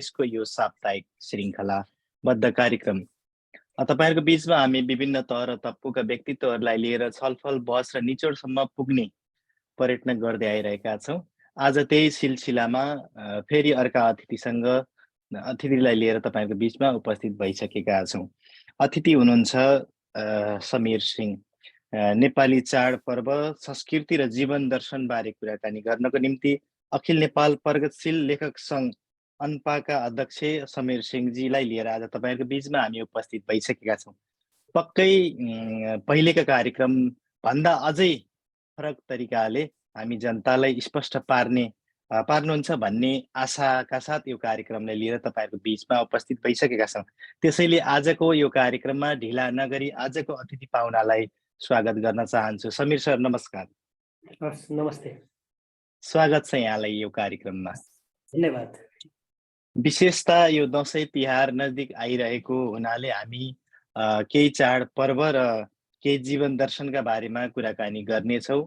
यसको यो साप्ताहिक श्रृङ्खलाबद्ध कार्यक्रम तपाईँहरूको बिचमा हामी विभिन्न तह र तप्पुका व्यक्तित्वहरूलाई लिएर छलफल बहस र निचोडसम्म पुग्ने पर्यटन गर्दै आइरहेका छौँ। आज त्यही सिलसिलामा फेरि अर्का अतिथिलाई लिएर तपाईँहरूको बिचमा उपस्थित भइसकेका छौँ। अतिथि हुनुहुन्छ समीर सिंह। नेपाली चाडपर्व संस्कृति र जीवन दर्शनबारे कुराकानी गर्नको निम्ति अखिल नेपाल प्रगतिशील लेखक सङ्घ अनपाका अध्यक्ष समीर सिंहजीलाई लिएर आज तपाईँहरूको बिचमा हामी उपस्थित भइसकेका छौँ। पक्कै पहिलेका कार्यक्रम भन्दा अझै फरक तरिकाले हामी जनतालाई स्पष्ट पार्नुहुन्छ भन्ने आशाका साथ यो कार्यक्रमलाई लिएर तपाईँहरूको बिचमा उपस्थित भइसकेका छौँ। त्यसैले आजको यो कार्यक्रममा ढिला नगरी आजको अतिथि पाहुनालाई स्वागत गर्न चाहन्छु। समीर सर नमस्कार। नमस्ते, स्वागत छ यहाँलाई यो कार्यक्रममा। धन्यवाद। विशेषता यो दसैँ तिहार नजिक आइरहेको हुनाले हामी केही चाड पर्व र केही जीवन दर्शनका बारेमा कुराकानी गर्नेछौँ।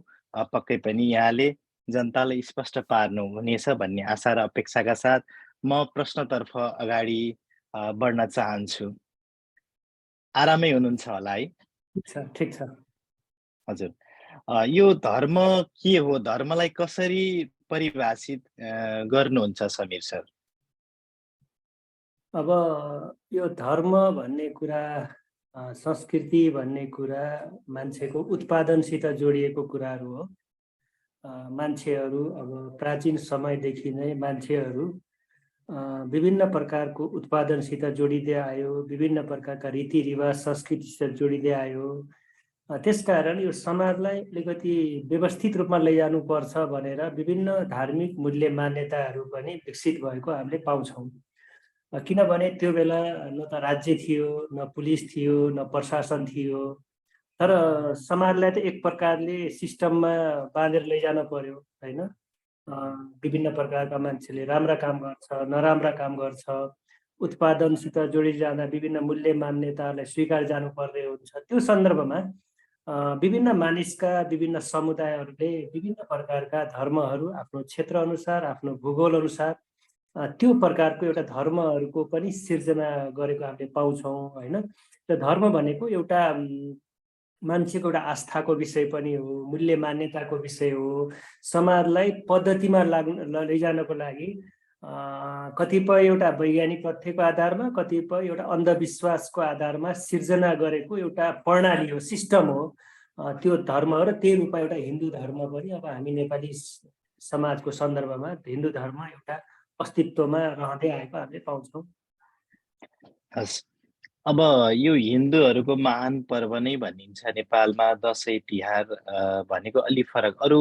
पक्कै पनि यहाँले जनतालाई स्पष्ट पार्नु हुनेछ भन्ने आशा र अपेक्षाका साथ म प्रश्नतर्फ अगाडि बढ्न चाहन्छु। आरामै हुनुहुन्छ होला है? ठिक छ। हजुर, यो धर्म के हो, धर्मलाई कसरी परिभाषित गर्नुहुन्छ समीर सर? अब यो धर्म भन्ने कुरा, संस्कृति भन्ने कुरा मान्छेको उत्पादनसित जोडिएको कुराहरू हो। मान्छेहरू अब प्राचीन समयदेखि नै मान्छेहरू विभिन्न प्रकारको उत्पादनसित जोडिँदै आयो, विभिन्न प्रकारका रीतिरिवाज संस्कृतिसित जोडिँदै आयो। त्यसकारण यो समाजलाई अलिकति व्यवस्थित रूपमा लैजानुपर्छ भनेर विभिन्न धार्मिक मूल्य मान्यताहरू पनि विकसित भएको हामीले पाउँछौँ। किनभने त्यो बेला न त राज्य थियो, न पुलिस थियो, न प्रशासन थियो, तर समाजलाई त एक प्रकारले सिस्टममा बाँधेर लैजान पर्यो होइन। विभिन्न प्रकारका मान्छेले राम्रा काम गर्छ, नराम्रा काम गर्छ, उत्पादनसित जोडिजाँदा विभिन्न मूल्य मान्यतालाई स्वीकार जानुपर्ने हुन्छ। त्यो सन्दर्भमा विभिन्न मानिसका विभिन्न समुदायहरूले विभिन्न प्रकारका धर्महरू आफ्नो क्षेत्र अनुसार, आफ्नो भूगोल अनुसार त्यो प्रकारको एउटा धर्महरूको पनि सिर्जना गरेको हामीले पाउँछौँ होइन। र धर्म भनेको एउटा मान्छेको एउटा आस्थाको विषय पनि हो, मूल्य मान्यताको विषय हो। समाजलाई पद्धतिमा लैजानको लागि कतिपय एउटा वैज्ञानिक तथ्यको आधारमा, कतिपय एउटा अन्धविश्वासको आधारमा सिर्जना गरेको एउटा प्रणाली हो, सिस्टम हो त्यो धर्म हो। र त्यही रूपमा एउटा हिन्दू धर्म पनि अब हामी नेपाली समाजको सन्दर्भमा हिन्दू धर्म एउटा अस्तित्वमा रहँदै आएको हामीले पाउँछौँ। हस्, अब यो हिन्दूहरूको महान पर्व नै भनिन्छ नेपालमा दसैँ तिहार भनेको अलि फरक, अरू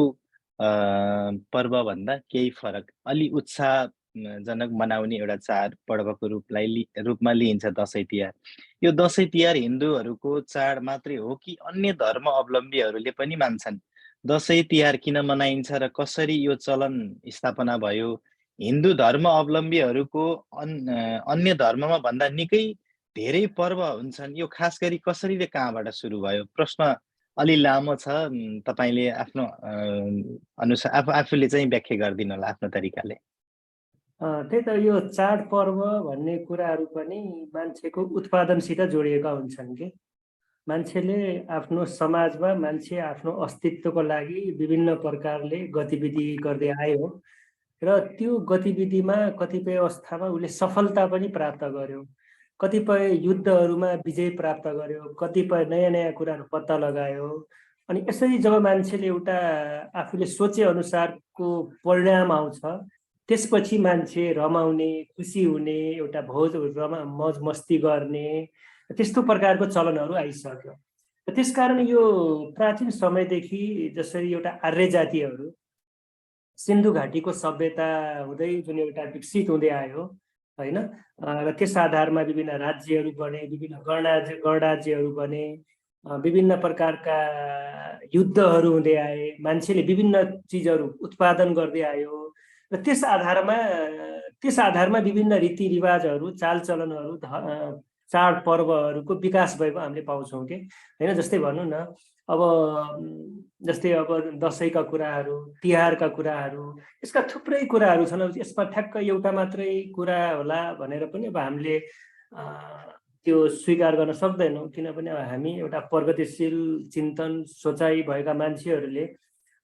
पर्वभन्दा केही फरक, अलि उत्साहजनक मनाउने एउटा चाड पर्वको रूपमा लिइन्छ दसैँ तिहार। यो दसैँ तिहार हिन्दूहरूको चाड मात्रै हो कि अन्य धर्म अवलम्बीहरूले पनि मान्छन्? दसैँ तिहार किन मनाइन्छ र कसरी यो चलन स्थापना भयो? हिन्दू धर्म अवलम्बीहरूको अन्य धर्ममा भन्दा निकै धेरै पर्व हुन्छन्, यो खास गरी कसरी र कहाँबाट सुरु भयो? प्रश्न अलि लामो छ, तपाईँले आफ्नो अनुसार आफूले चाहिँ व्याख्या गरिदिनु होला आफ्नो तरिकाले। त्यही त, यो चाडपर्व भन्ने कुराहरू पनि मान्छेको उत्पादनसित जोडिएका हुन्छन् कि मान्छेले आफ्नो समाजमा मान्छे आफ्नो अस्तित्वको लागि विभिन्न प्रकारले गतिविधि गर्दै आयो र त्यो गतिविधिमा कतिपय अवस्थामा उसले सफलता पनि प्राप्त गर्यो, कतिपय युद्धहरूमा विजय प्राप्त गर्यो, कतिपय नयाँ नयाँ कुराहरू पत्ता लगायो। अनि यसरी जब मान्छेले एउटा आफूले सोचे अनुसारको परिणाम आउँछ, त्यसपछि मान्छे रमाउने, खुसी हुने, एउटा मौज मस्ती गर्ने, त्यस्तो प्रकारको चलनहरू आइसक्यो। त्यसकारण यो प्राचीन समयदेखि जसरी एउटा आर्य जातिहरू सिन्धु घाटीको सभ्यता हुँदै जुन एउटा विकसित हुँदै आयो होइन, र त्यस आधारमा विभिन्न राज्यहरू बने, विभिन्न गणराज्यहरू बने, विभिन्न प्रकारका युद्धहरू हुँदै आए, मान्छेले विभिन्न चिजहरू उत्पादन गर्दै आयो र त्यस आधारमा विभिन्न रीतिरिवाजहरू, चालचलनहरू, चाडपर्वहरूको विकास भएको हामीले पाउँछौँ कि होइन। जस्तै भनौँ न अब जस्तै अब दसैँका कुराहरू, तिहारका कुराहरू, यसका थुप्रै कुराहरू छन्। अब यसमा ठ्याक्क एउटा मात्रै कुरा होला भनेर पनि अब हामीले त्यो स्वीकार गर्न सक्दैनौँ, किनभने अब हामी एउटा प्रगतिशील चिन्तन सोचाइ भएका मान्छेहरूले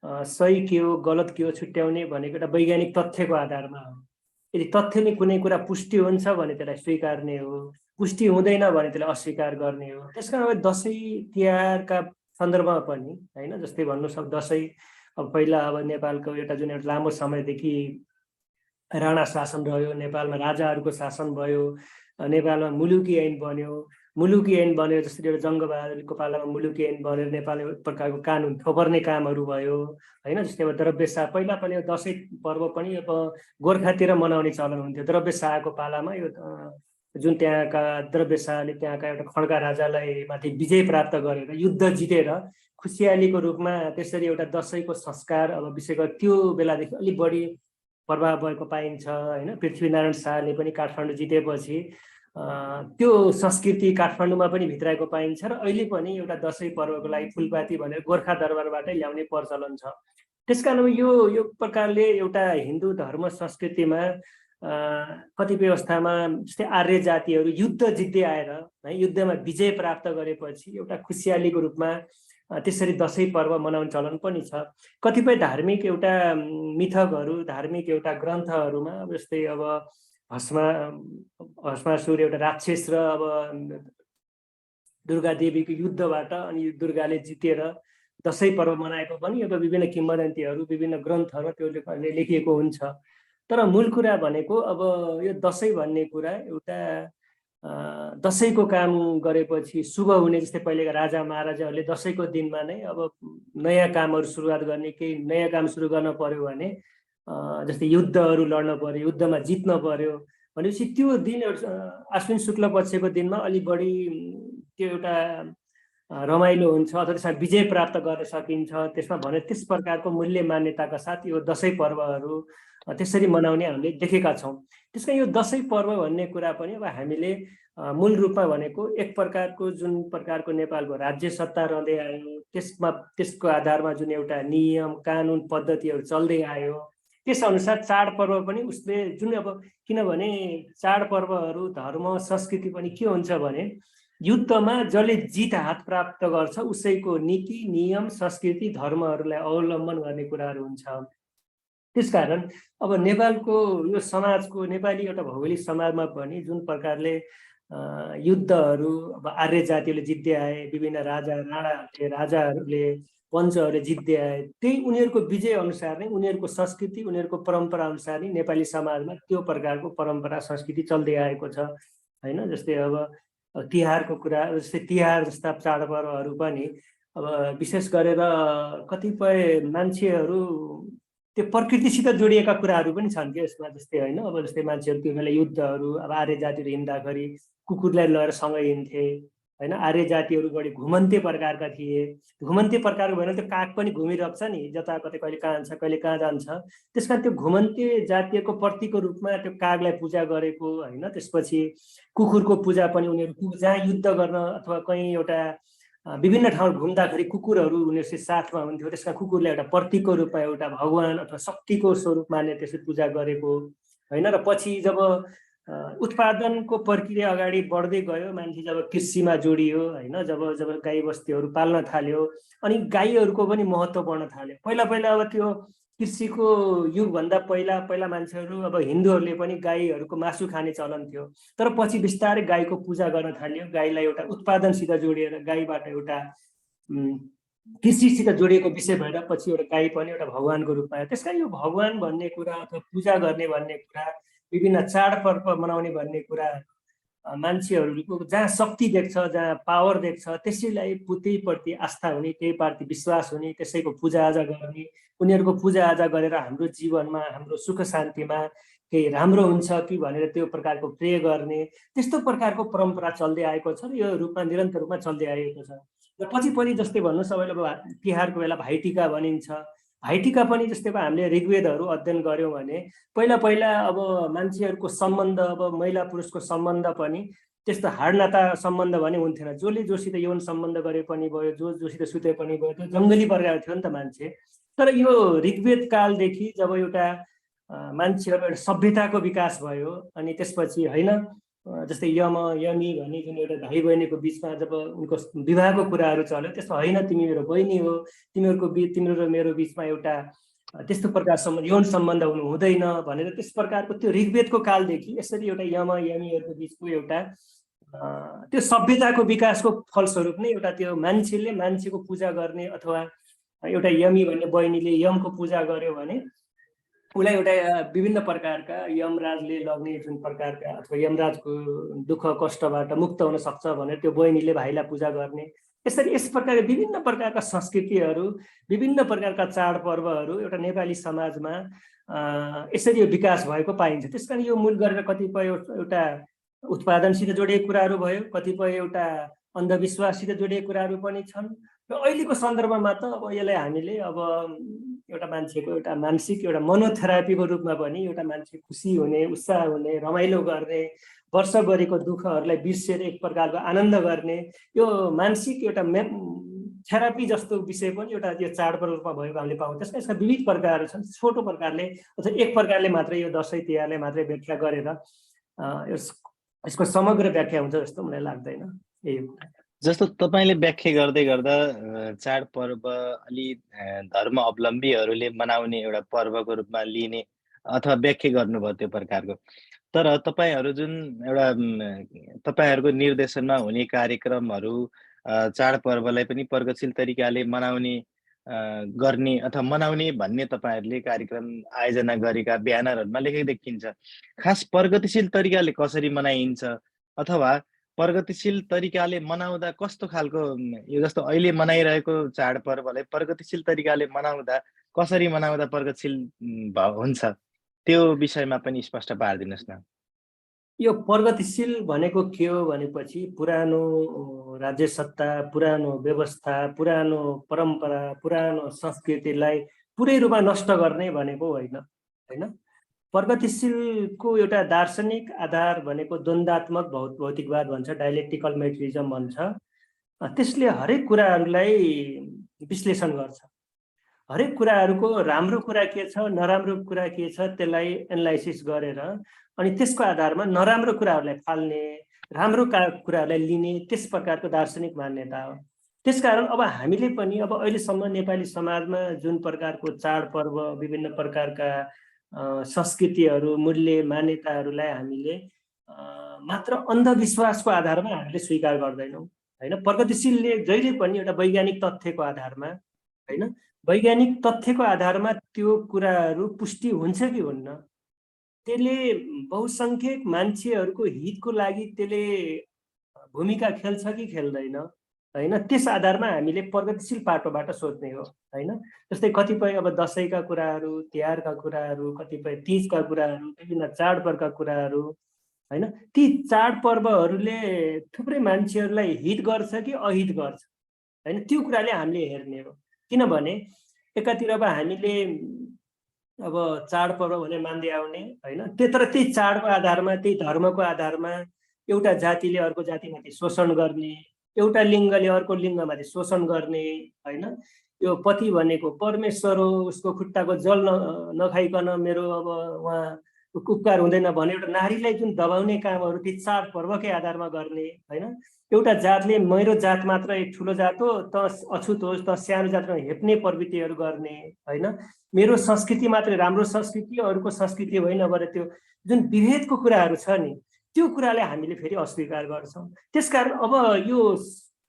सही के हो गलत के हो छुट्याउने भनेको एउटा वैज्ञानिक तथ्यको आधारमा हो। यदि तथ्यले कुनै कुरा पुष्टि हुन्छ भने त्यसलाई स्वीकार्ने हो, पुष्टि हुँदैन भने त्यसलाई अस्वीकार गर्ने हो। त्यस कारण अब दसैँ तिहारका सन्दर्भमा पनि होइन, जस्तै भन्नुहोस् अब दसैँ अब पहिला अब नेपालको एउटा जुन एउटा लामो समयदेखि राणा शासन रह्यो, नेपालमा राजाहरूको शासन भयो, नेपालमा मुलुकी ऐन बन्यो। मुलुकी ऐन बन्यो जसरी एउटा जङ्गबहादुरको पालामा मुलुकी ऐन बनेर नेपालमा एक प्रकारको कानुन थोपर्ने कामहरू भयो होइन। जस्तै अब द्रव्यशाह पहिला पनि दसैँ पर्व पनि अब गोर्खातिर मनाउने चलन हुन्थ्यो। द्रव्यशाहको पालामा यो जुन त्यहाँका द्रव्यशाहले त्यहाँका एउटा खड्का राजालाई माथि विजय प्राप्त गरेर युद्ध जितेर खुसियालीको रूपमा त्यसरी एउटा दसैँको संस्कार अब विशेष गरी त्यो बेलादेखि अलिक बढी प्रभाव भएको पाइन्छ होइन। पृथ्वीनारायण शाहले पनि काठमाडौँ जितेपछि त्यो संस्कृति काठमाडौँमा पनि भित्राएको पाइन्छ र अहिले पनि एउटा दसैँ पर्वको लागि फुलपाती भनेर गोर्खा दरबारबाटै ल्याउने प्रचलन छ। त्यस कारण यो प्रकारले एउटा हिन्दू धर्म संस्कृतिमा कतिपय अवस्थामा जस्तै आर्य जातिहरू युद्ध जित्दै आएर है युद्धमा विजय प्राप्त गरेपछि एउटा खुसियालीको रूपमा त्यसरी दसैँ पर्व मनाउने चलन पनि छ। कतिपय धार्मिक एउटा मिथकहरू, धार्मिक एउटा ग्रन्थहरूमा जस्तै अब भस्मासुर एउटा राक्षस र अब दुर्गा देवीको युद्धबाट अनि दुर्गाले जितेर दसैँ पर्व मनाएको पनि अब विभिन्न किंवदन्तीहरू, विभिन्न ग्रन्थहरूमा त्यो लेखिएको हुन्छ। तर मूल कुरा भनेको अब यो दसैँ भन्ने कुरा एउटा दसैँको काम गरेपछि शुभ हुने, जस्तै पहिलेका राजा महाराजाहरूले दसैँको दिनमा नै अब नयाँ कामहरू सुरुवात गर्ने, केही नयाँ काम सुरु गर्न पर्यो भने जस्तै युद्धहरू लड्न पर्यो, युद्धमा जित्न पर्यो भनेपछि त्यो दिन आश्विन शुक्ल पक्षको दिनमा अलि बढी त्यो एउटा रमाइलो हुन्छ अथवा त्यसमा विजय प्राप्त गर्न सकिन्छ। त्यसमा भने त्यस प्रकारको मूल्य मान्यताका साथ यो दसैँ पर्वहरू त्यसरी मनाउने हामीले देखेका छौँ। त्यसकारण यो दसैँ पर्व भन्ने कुरा पनि अब हामीले मूल रूपमा भनेको एक प्रकारको जुन प्रकारको नेपालको राज्य सत्ता रहँदै आयो त्यसको आधारमा जुन एउटा नियम कानुन पद्धतिहरू चल्दै आयो त्यसअनुसार चाडपर्व पनि उसले जुन अब किनभने चाडपर्वहरू धर्म संस्कृति पनि के हुन्छ भने युद्धमा जसले जित हात प्राप्त गर्छ उसैको नीति नियम संस्कृति धर्महरूलाई अवलम्बन गर्ने कुराहरू हुन्छ। त्यसकारण अब नेपालको यो समाजको नेपाली एउटा भौगोलिक समाजमा पनि जुन प्रकारले युद्धहरू अब आर्य जातिहरूले जित्दै आए, विभिन्न राजाहरूले पञ्चहरूले जित्दै आए, त्यही उनीहरूको विजय अनुसार नै उनीहरूको संस्कृति उनीहरूको परम्परा अनुसार नै नेपाली समाजमा त्यो प्रकारको परम्परा संस्कृति चल्दै आएको छ होइन। जस्तै अब तिहारको कुरा, जस्तै तिहार जस्ता चाडपर्वहरू पनि अब विशेष गरेर कतिपय मान्छेहरू त्यो प्रकृतिसित जोडिएका कुराहरू पनि छन् कि यसमा। जस्तै होइन अब जस्तै मान्छेहरू त्यो बेला युद्धहरू अब आर्य जातिहरू हिँड्दाखेरि कुकुरलाई लगेर सँगै हिँड्थे होइन। आर्य जातिहरू बढी घुमन्ते प्रकारका थिए। घुमन्ते प्रकारको भएन त्यो काग पनि घुमिरहेको छ नि, जताकतै कहिले कहाँ जान्छ कहिले कहाँ जान्छ। त्यस कारण त्यो घुमन्ते जातीयको प्रतीकको रूपमा त्यो कागलाई पूजा गरेको होइन। त्यसपछि कुकुरको पूजा पनि उनीहरू जहाँ युद्ध गर्न अथवा कहीँ एउटा विभिन्न ठाउँ घुम्दाखेरि कुकुरहरू उनीहरूसित साथमा हुन्थ्यो। त्यसका कुकुरलाई एउटा प्रतीकको रूपमा एउटा भगवान अथवा शक्तिको स्वरूप मानेर त्यसरी पूजा गरेको होइन। र पछि जब उत्पादनको प्रक्रिया अगाडि बढ्दै गयो, मान्छे जब कृषिमा जोडियो होइन, जब गाई बस्तुहरू पाल्न थाल्यो अनि गाईहरूको पनि महत्त्व बढ्न थाल्यो। पहिला अब त्यो कृषिको युगभन्दा पहिला मान्छेहरू अब हिन्दूहरूले पनि गाईहरूको मासु खाने चलन थियो। तर पछि बिस्तारै गाईको पूजा गर्न थाल्यो। गाईलाई एउटा उत्पादनसित जोडिएर गाईबाट एउटा कृषिसित जोडिएको विषय भएर पछि एउटा गाई पनि एउटा भगवानको रूपमा आयो। त्यस कारण यो भगवान भन्ने कुरा अथवा पूजा गर्ने भन्ने कुरा, विभिन्न चाडपर्व मनाउने भन्ने कुरा मान्छेहरूको जहाँ शक्ति देख्छ, जहाँ पावर देख्छ त्यसैलाई त्यहीप्रति आस्था हुने, त्यहीप्रति विश्वास हुने, त्यसैको पूजाआजा गर्ने, उनीहरूको पूजाआजा गरेर हाम्रो जीवनमा हाम्रो सुख शान्तिमा केही राम्रो हुन्छ कि भनेर त्यो प्रकारको प्रे गर्ने, त्यस्तो प्रकारको परम्परा चल्दै आएको छ र यो रूपमा निरन्तर रूपमा चल्दै आएको छ। र पछि जस्तै भन्नुहोस् अब तिहारको बेला भाइटिका भनिन्छ। भाइटिका पनि जस्तै हामीले ऋग्वेदहरू अध्ययन गऱ्यौँ भने पहिला अब मान्छेहरूको सम्बन्ध, अब महिला पुरुषको सम्बन्ध पनि त्यस्तो हाड नाता सम्बन्ध भने हुन्थेन। जसले जोसित यौन सम्बन्ध गरे पनि भयो, जोसित सुते पनि भयो, त्यो जङ्गली प्रकार थियो नि त मान्छे। तर यो ऋग्वेद कालदेखि जब एउटा मान्छेहरू एउटा सभ्यताको विकास भयो अनि त्यसपछि होइन जस्तै यम यमी भन्ने जुन एउटा भाइ बहिनीको बिचमा जब उनको विवाहको कुराहरू चल्यो, त्यस्तो होइन तिमी मेरो बहिनी हो, तिम्रो र मेरो बिचमा एउटा त्यस्तो प्रकारसम्म यौन सम्बन्ध हुनु हुँदैन भनेर त्यस प्रकारको त्यो ऋग्वेदको कालदेखि यसरी एउटा यम यमीहरूको बिचको एउटा त्यो सभ्यताको विकासको फलस्वरूप नै एउटा त्यो मान्छेले मान्छेको पूजा गर्ने अथवा एउटा यमी भन्ने बहिनीले यमको पूजा गर्यो भने उसलाई एउटा विभिन्न प्रकारका यमराजले लग्ने जुन प्रकारका अथवा यमराजको दुःख कष्टबाट मुक्त हुन सक्छ भनेर त्यो बहिनीले भाइलाई पूजा गर्ने। यसरी यस प्रकारका विभिन्न प्रकारका संस्कृतिहरू, विभिन्न प्रकारका चाडपर्वहरू एउटा नेपाली समाजमा यसरी विकास भएको पाइन्छ। त्यसकारण यो मूल गरेर कतिपय एउटा उत्पादनसित जोडिएको कुराहरू भयो, कतिपय एउटा अन्धविश्वाससित जोडिएको कुराहरू पनि छन् र अहिलेको सन्दर्भमा त अब यसलाई हामीले अब एउटा मान्छेको एउटा मानसिक एउटा मनोथेरापीको रूपमा पनि एउटा मान्छे खुसी हुने, उत्साह हुने, रमाइलो गर्ने, वर्षभरिको दुःखहरूलाई बिर्सेर एक प्रकारको आनन्द गर्ने यो मानसिक एउटा थेरापी जस्तो विषय पनि एउटा यो चाडपर्व रूपमा भएको हामीले पाउँछौँ। त्यसमा यसका विविध प्रकारहरू छन्। छोटो प्रकारले अथवा एक प्रकारले मात्रै यो दसैँ तिहारले मात्रै व्याख्या गरेर यसको समग्र व्याख्या हुन्छ जस्तो मलाई लाग्दैन। यही जस्तो तपाईँले व्याख्या गर्दै गर्दा चाडपर्व अलि धर्म अवलम्बीहरूले मनाउने एउटा पर्वको रूपमा लिने अथवा व्याख्या गर्नुभयो त्यो प्रकारको। तर तपाईँहरू जुन एउटा तपाईँहरूको निर्देशनमा हुने कार्यक्रमहरू चाडपर्वलाई पनि प्रगतिशील तरिकाले मनाउने गर्ने अथवा मनाउने भन्ने तपाईँहरूले कार्यक्रम आयोजना गरेका ब्यानरहरूमा लेखेको देखिन्छ। खास प्रगतिशील तरिकाले कसरी मनाइन्छ अथवा प्रगतिशील तरिकाले मनाउँदा कस्तो खालको यो जस्तो अहिले मनाइरहेको चाडपर्वलाई प्रगतिशील तरिकाले मनाउँदा कसरी मनाउँदा प्रगतिशील हुन्छ त्यो विषयमा पनि स्पष्ट पारिदिनुहोस् न। यो प्रगतिशील भनेको के हो भनेपछि पुरानो राज्य सत्ता, पुरानो व्यवस्था, पुरानो परम्परा, पुरानो संस्कृतिलाई पुरै रूपमा नष्ट गर्ने भनेको होइन। होइन, प्रगतिशीलको एउटा दार्शनिक आधार भनेको द्वन्द्वात्मक भौतिकवाद भन्छ, डायलेक्टिकल मेटेरियलिजम भन्छ। त्यसले हरेक कुराहरूलाई विश्लेषण गर्छ। हरेक कुराहरूको राम्रो कुरा के छ, नराम्रो कुरा के छ त्यसलाई एनालाइसिस गरेर अनि त्यसको आधारमा नराम्रो कुराहरूलाई फाल्ने, राम्रो कुराहरूलाई लिने, त्यस प्रकारको दार्शनिक मान्यता हो। त्यसकारण अब हामीले पनि अब अहिलेसम्म नेपाली समाजमा जुन प्रकारको चाडपर्व, विभिन्न प्रकारका संस्कृतिहरू, मूल्य, मान्यताहरूलाई हामीले मात्र अन्धविश्वासको आधारमा हामीले स्वीकार गर्दैनौँ। होइन, प्रगतिशीलले जहिले पनि एउटा वैज्ञानिक तथ्यको आधारमा, होइन, वैज्ञानिक तथ्यको आधारमा त्यो कुराहरू पुष्टि हुन्छ कि हुन्न, त्यसले बहुसङ्ख्यक मान्छेहरूको हितको लागि त्यसले भूमिका खेल्छ कि खेल्दैन, होइन, त्यस आधारमा हामीले प्रगतिशील पाटोबाट सोच्ने हो। होइन, जस्तै कतिपय अब दसैँका कुराहरू, तिहारका कुराहरू, कतिपय तीजका कुराहरू, विभिन्न चाडपर्वका कुराहरू, होइन, ती चाडपर्वहरूले थुप्रै मान्छेहरूलाई हित गर्छ कि अहित गर्छ, होइन, त्यो कुराले हामीले हेर्ने हो। किनभने एकातिर अब हामीले अब चाडपर्व भने मान्दै आउने, होइन, तर त्यही चाडको आधारमा, त्यही धर्मको आधारमा एउटा जातिले अर्को जातिमाथि शोषण गर्ने, एउटा लिङ्गले अर्को लिङ्गमाथि शोषण गर्ने, होइन, यो पति भनेको परमेश्वर हो, उसको खुट्टाको जल नखाइकन मेरो अब उहाँ उपकार हुँदैन भने एउटा नारीलाई जुन दबाउने कामहरू ती चाडपर्वकै आधारमा गर्ने, होइन, एउटा जातले मेरो जात मात्र एक ठुलो जात हो, त अछुत होस्, त सानो जातमा हेप्ने प्रवृत्तिहरू गर्ने, होइन, मेरो संस्कृति मात्रै राम्रो संस्कृति, अरूको संस्कृति होइन भने त्यो जुन विभेदको कुराहरू छ नि, त्यो कुराले हामीले फेरि अस्वीकार गर्छौँ। त्यसकारण अब यो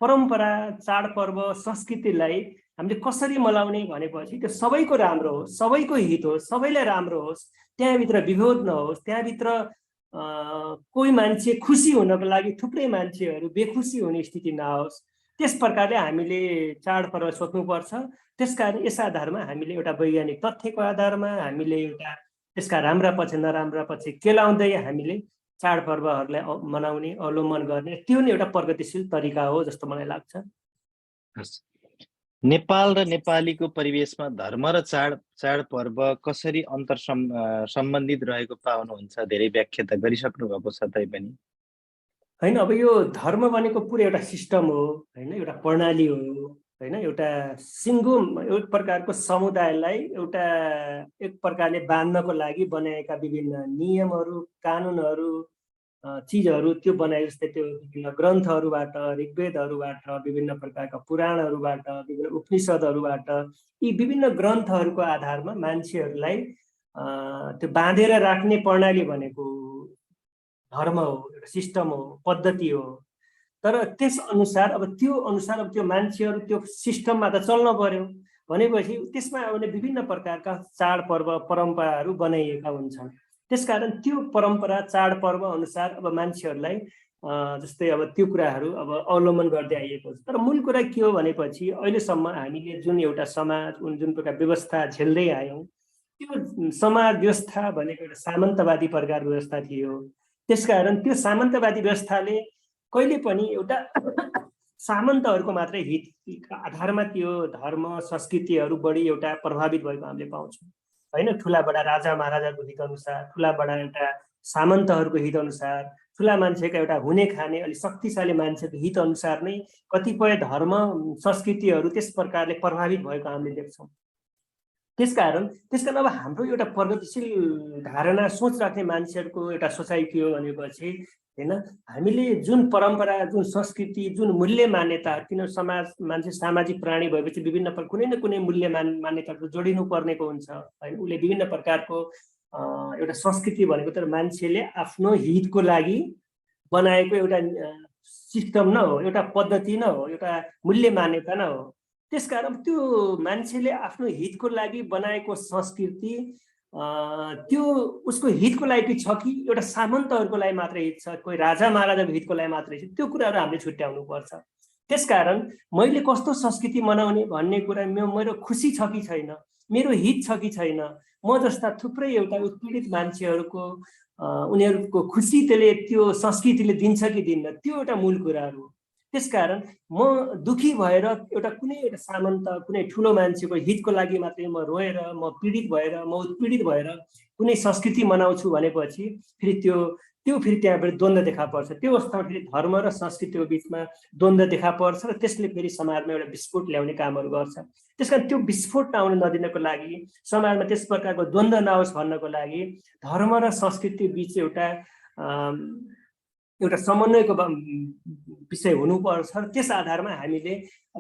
परम्परा, चाडपर्व, संस्कृतिलाई हामीले कसरी मनाउने भनेपछि त्यो सबैको राम्रो होस्, सबैको हित होस्, सबैलाई राम्रो होस्, त्यहाँभित्र विरोध नहोस्, त्यहाँभित्र कोही मान्छे खुसी हुनको लागि थुप्रै मान्छेहरू बेखुसी हुने स्थिति नहोस्, त्यस प्रकारले हामीले चाडपर्व सोच्नुपर्छ। त्यसकारण यस आधारमा हामीले एउटा वैज्ञानिक तथ्यको आधारमा हामीले एउटा त्यसका राम्रा पक्ष नराम्रा पक्ष केलाउँदै हामीले चाडपर्वहरूलाई मनाउने, अवलम्बन गर्ने, त्यो नै एउटा प्रगतिशील तरिका हो जस्तो मलाई लाग्छ। नेपाल र नेपालीको परिवेशमा धर्म र चाडपर्व कसरी सम्बन्धित रहेको पाउनुहुन्छ? धेरै व्याख्या त गरिसक्नु भएको छ तैपनि। होइन। अब यो धर्म भनेको पुरै एउटा सिस्टम हो होइन, एउटा प्रणाली हो होइन, एउटा सिङ्गो एक प्रकारको समुदायलाई एउटा एक प्रकारले बाँध्नको लागि बनाएका विभिन्न नियमहरू, कानुनहरू, चिजहरू त्यो बनाए जस्तै त्यो विभिन्न ग्रन्थहरूबाट, ऋग्वेदहरूबाट, विभिन्न प्रकारका पुराणहरूबाट, विभिन्न उपनिषदहरूबाट, यी विभिन्न ग्रन्थहरूको आधारमा मान्छेहरूलाई त्यो बाँधेर राख्ने प्रणाली भनेको धर्म हो, एउटा सिस्टम हो, पद्धति हो। तर त्यस अनुसार अब त्यो मान्छेहरू त्यो सिस्टममा त चल्न पर्यो भनेपछि त्यसमा आउने विभिन्न प्रकारका चाडपर्व परम्पराहरू बनाइएका हुन्छन्। त्यसकारण त्यो परम्परा चाडपर्व अनुसार अब मान्छेहरूलाई जस्तै अब त्यो कुराहरू अब अवलम्बन गर्दै आइएको छ। तर मूल कुरा के हो भनेपछि अहिलेसम्म हामीले जुन एउटा समाज जुन प्रकार व्यवस्था झेल्दै आयौँ, त्यो समाज व्यवस्था भनेको एउटा सामन्तवादी प्रकार व्यवस्था थियो। त्यसकारण त्यो सामन्तवादी व्यवस्थाले कहिले पनि एउटा सामन्तहरूको मात्रै हितका आधारमा त्यो धर्म संस्कृतिहरू बढी एउटा प्रभावित भएको हामीले पाउँछौँ होइन। ठुला बडा राजा महाराजाको हित अनुसार, ठुला बडा एउटा सामन्तहरूको हित अनुसार, ठुला मान्छेका एउटा हुने खाने अलिक शक्तिशाली मान्छेको हित अनुसार नै कतिपय धर्म संस्कृतिहरू त्यस प्रकारले प्रभावित भएको हामीले देख्छौँ। त्यसकारण अब हाम्रो एउटा प्रगतिशील धारणा सोच राख्ने मान्छेहरूको एउटा सोचाइ के हो भनेपछि होइन, हामीले जुन परम्परा, जुन संस्कृति, जुन मूल्य मान्यताहरू, किन मान्छे सामाजिक प्राणी भएपछि विभिन्न कुनै न कुनै मूल्य मान्यताहरू जोडिनु पर्नेको हुन्छ होइन। उसले विभिन्न प्रकारको एउटा संस्कृति भनेको त मान्छेले आफ्नो हितको लागि बनाएको एउटा सिस्टम न हो, एउटा पद्धति न हो, एउटा मूल्य मान्यता न हो। त्यसकारण त्यो मान्छेले आफ्नो हितको लागि बनाएको संस्कृति त्यो उसको हितको लागि छ कि एउटा सामन्तहरूको लागि मात्रै हित छ, कोही राजा महाराजाको हितको लागि मात्रै छ, त्यो कुराहरू हामीले छुट्याउनु पर्छ। त्यसकारण मैले कस्तो संस्कृति मनाउने भन्ने कुरा मेरो खुसी छ कि छैन, मेरो हित छ कि छैन, म जस्ता थुप्रै एउटा उत्पीडित मान्छेहरूको उनीहरूको खुसी त्यसले त्यो संस्कृतिले दिन्छ कि दिन्न, त्यो एउटा मूल कुराहरू हो। त्यसकारण म दुखी भएर एउटा कुनै एउटा सामन्त, कुनै ठुलो मान्छेको हितको लागि मात्रै म रोएर, म पीडित भएर, म उत्पीडित भएर कुनै संस्कृति मनाउँछु भनेपछि फेरि फेरि त्यहाँबाट द्वन्द्व देखा पर्छ। त्यो अवस्थामा फेरि धर्म र संस्कृतिको बिचमा द्वन्द्व देखा पर्छ र त्यसले फेरि समाजमा एउटा विस्फोट ल्याउने कामहरू गर्छ। त्यसकारण त्यो विस्फोट नआउन नदिनको लागि, समाजमा त्यस प्रकारको द्वन्द्व नआओस् भन्नको लागि धर्म र संस्कृति बिच एउटा समन्वयको विषय हुनुपर्छ। त्यस आधारमा हामीले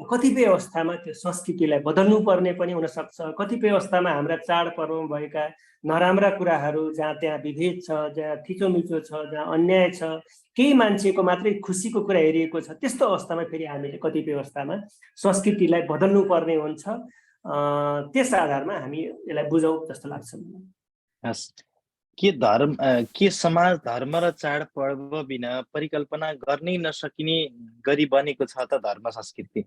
कतिपय अवस्थामा त्यो संस्कृतिलाई बदल्नु पर्ने पनि हुनसक्छ। कतिपय अवस्थामा हाम्रा चाडपर्वमा भएका नराम्रा कुराहरू, जहाँ त्यहाँ विभेद छ, जहाँ थिचोमिचो छ, जहाँ अन्याय छ, केही मान्छेको मात्रै खुसीको कुरा हेरिएको छ, त्यस्तो अवस्थामा फेरि हामीले कतिपय अवस्थामा संस्कृतिलाई बदल्नु पर्ने हुन्छ। त्यस आधारमा हामी यसलाई बुझौँ जस्तो लाग्छ। हस्, के समाज धर्म र चाडपर्व बिना परिकल्पना गर्नै नसकिने गरी बनेको छ त धर्म संस्कृति?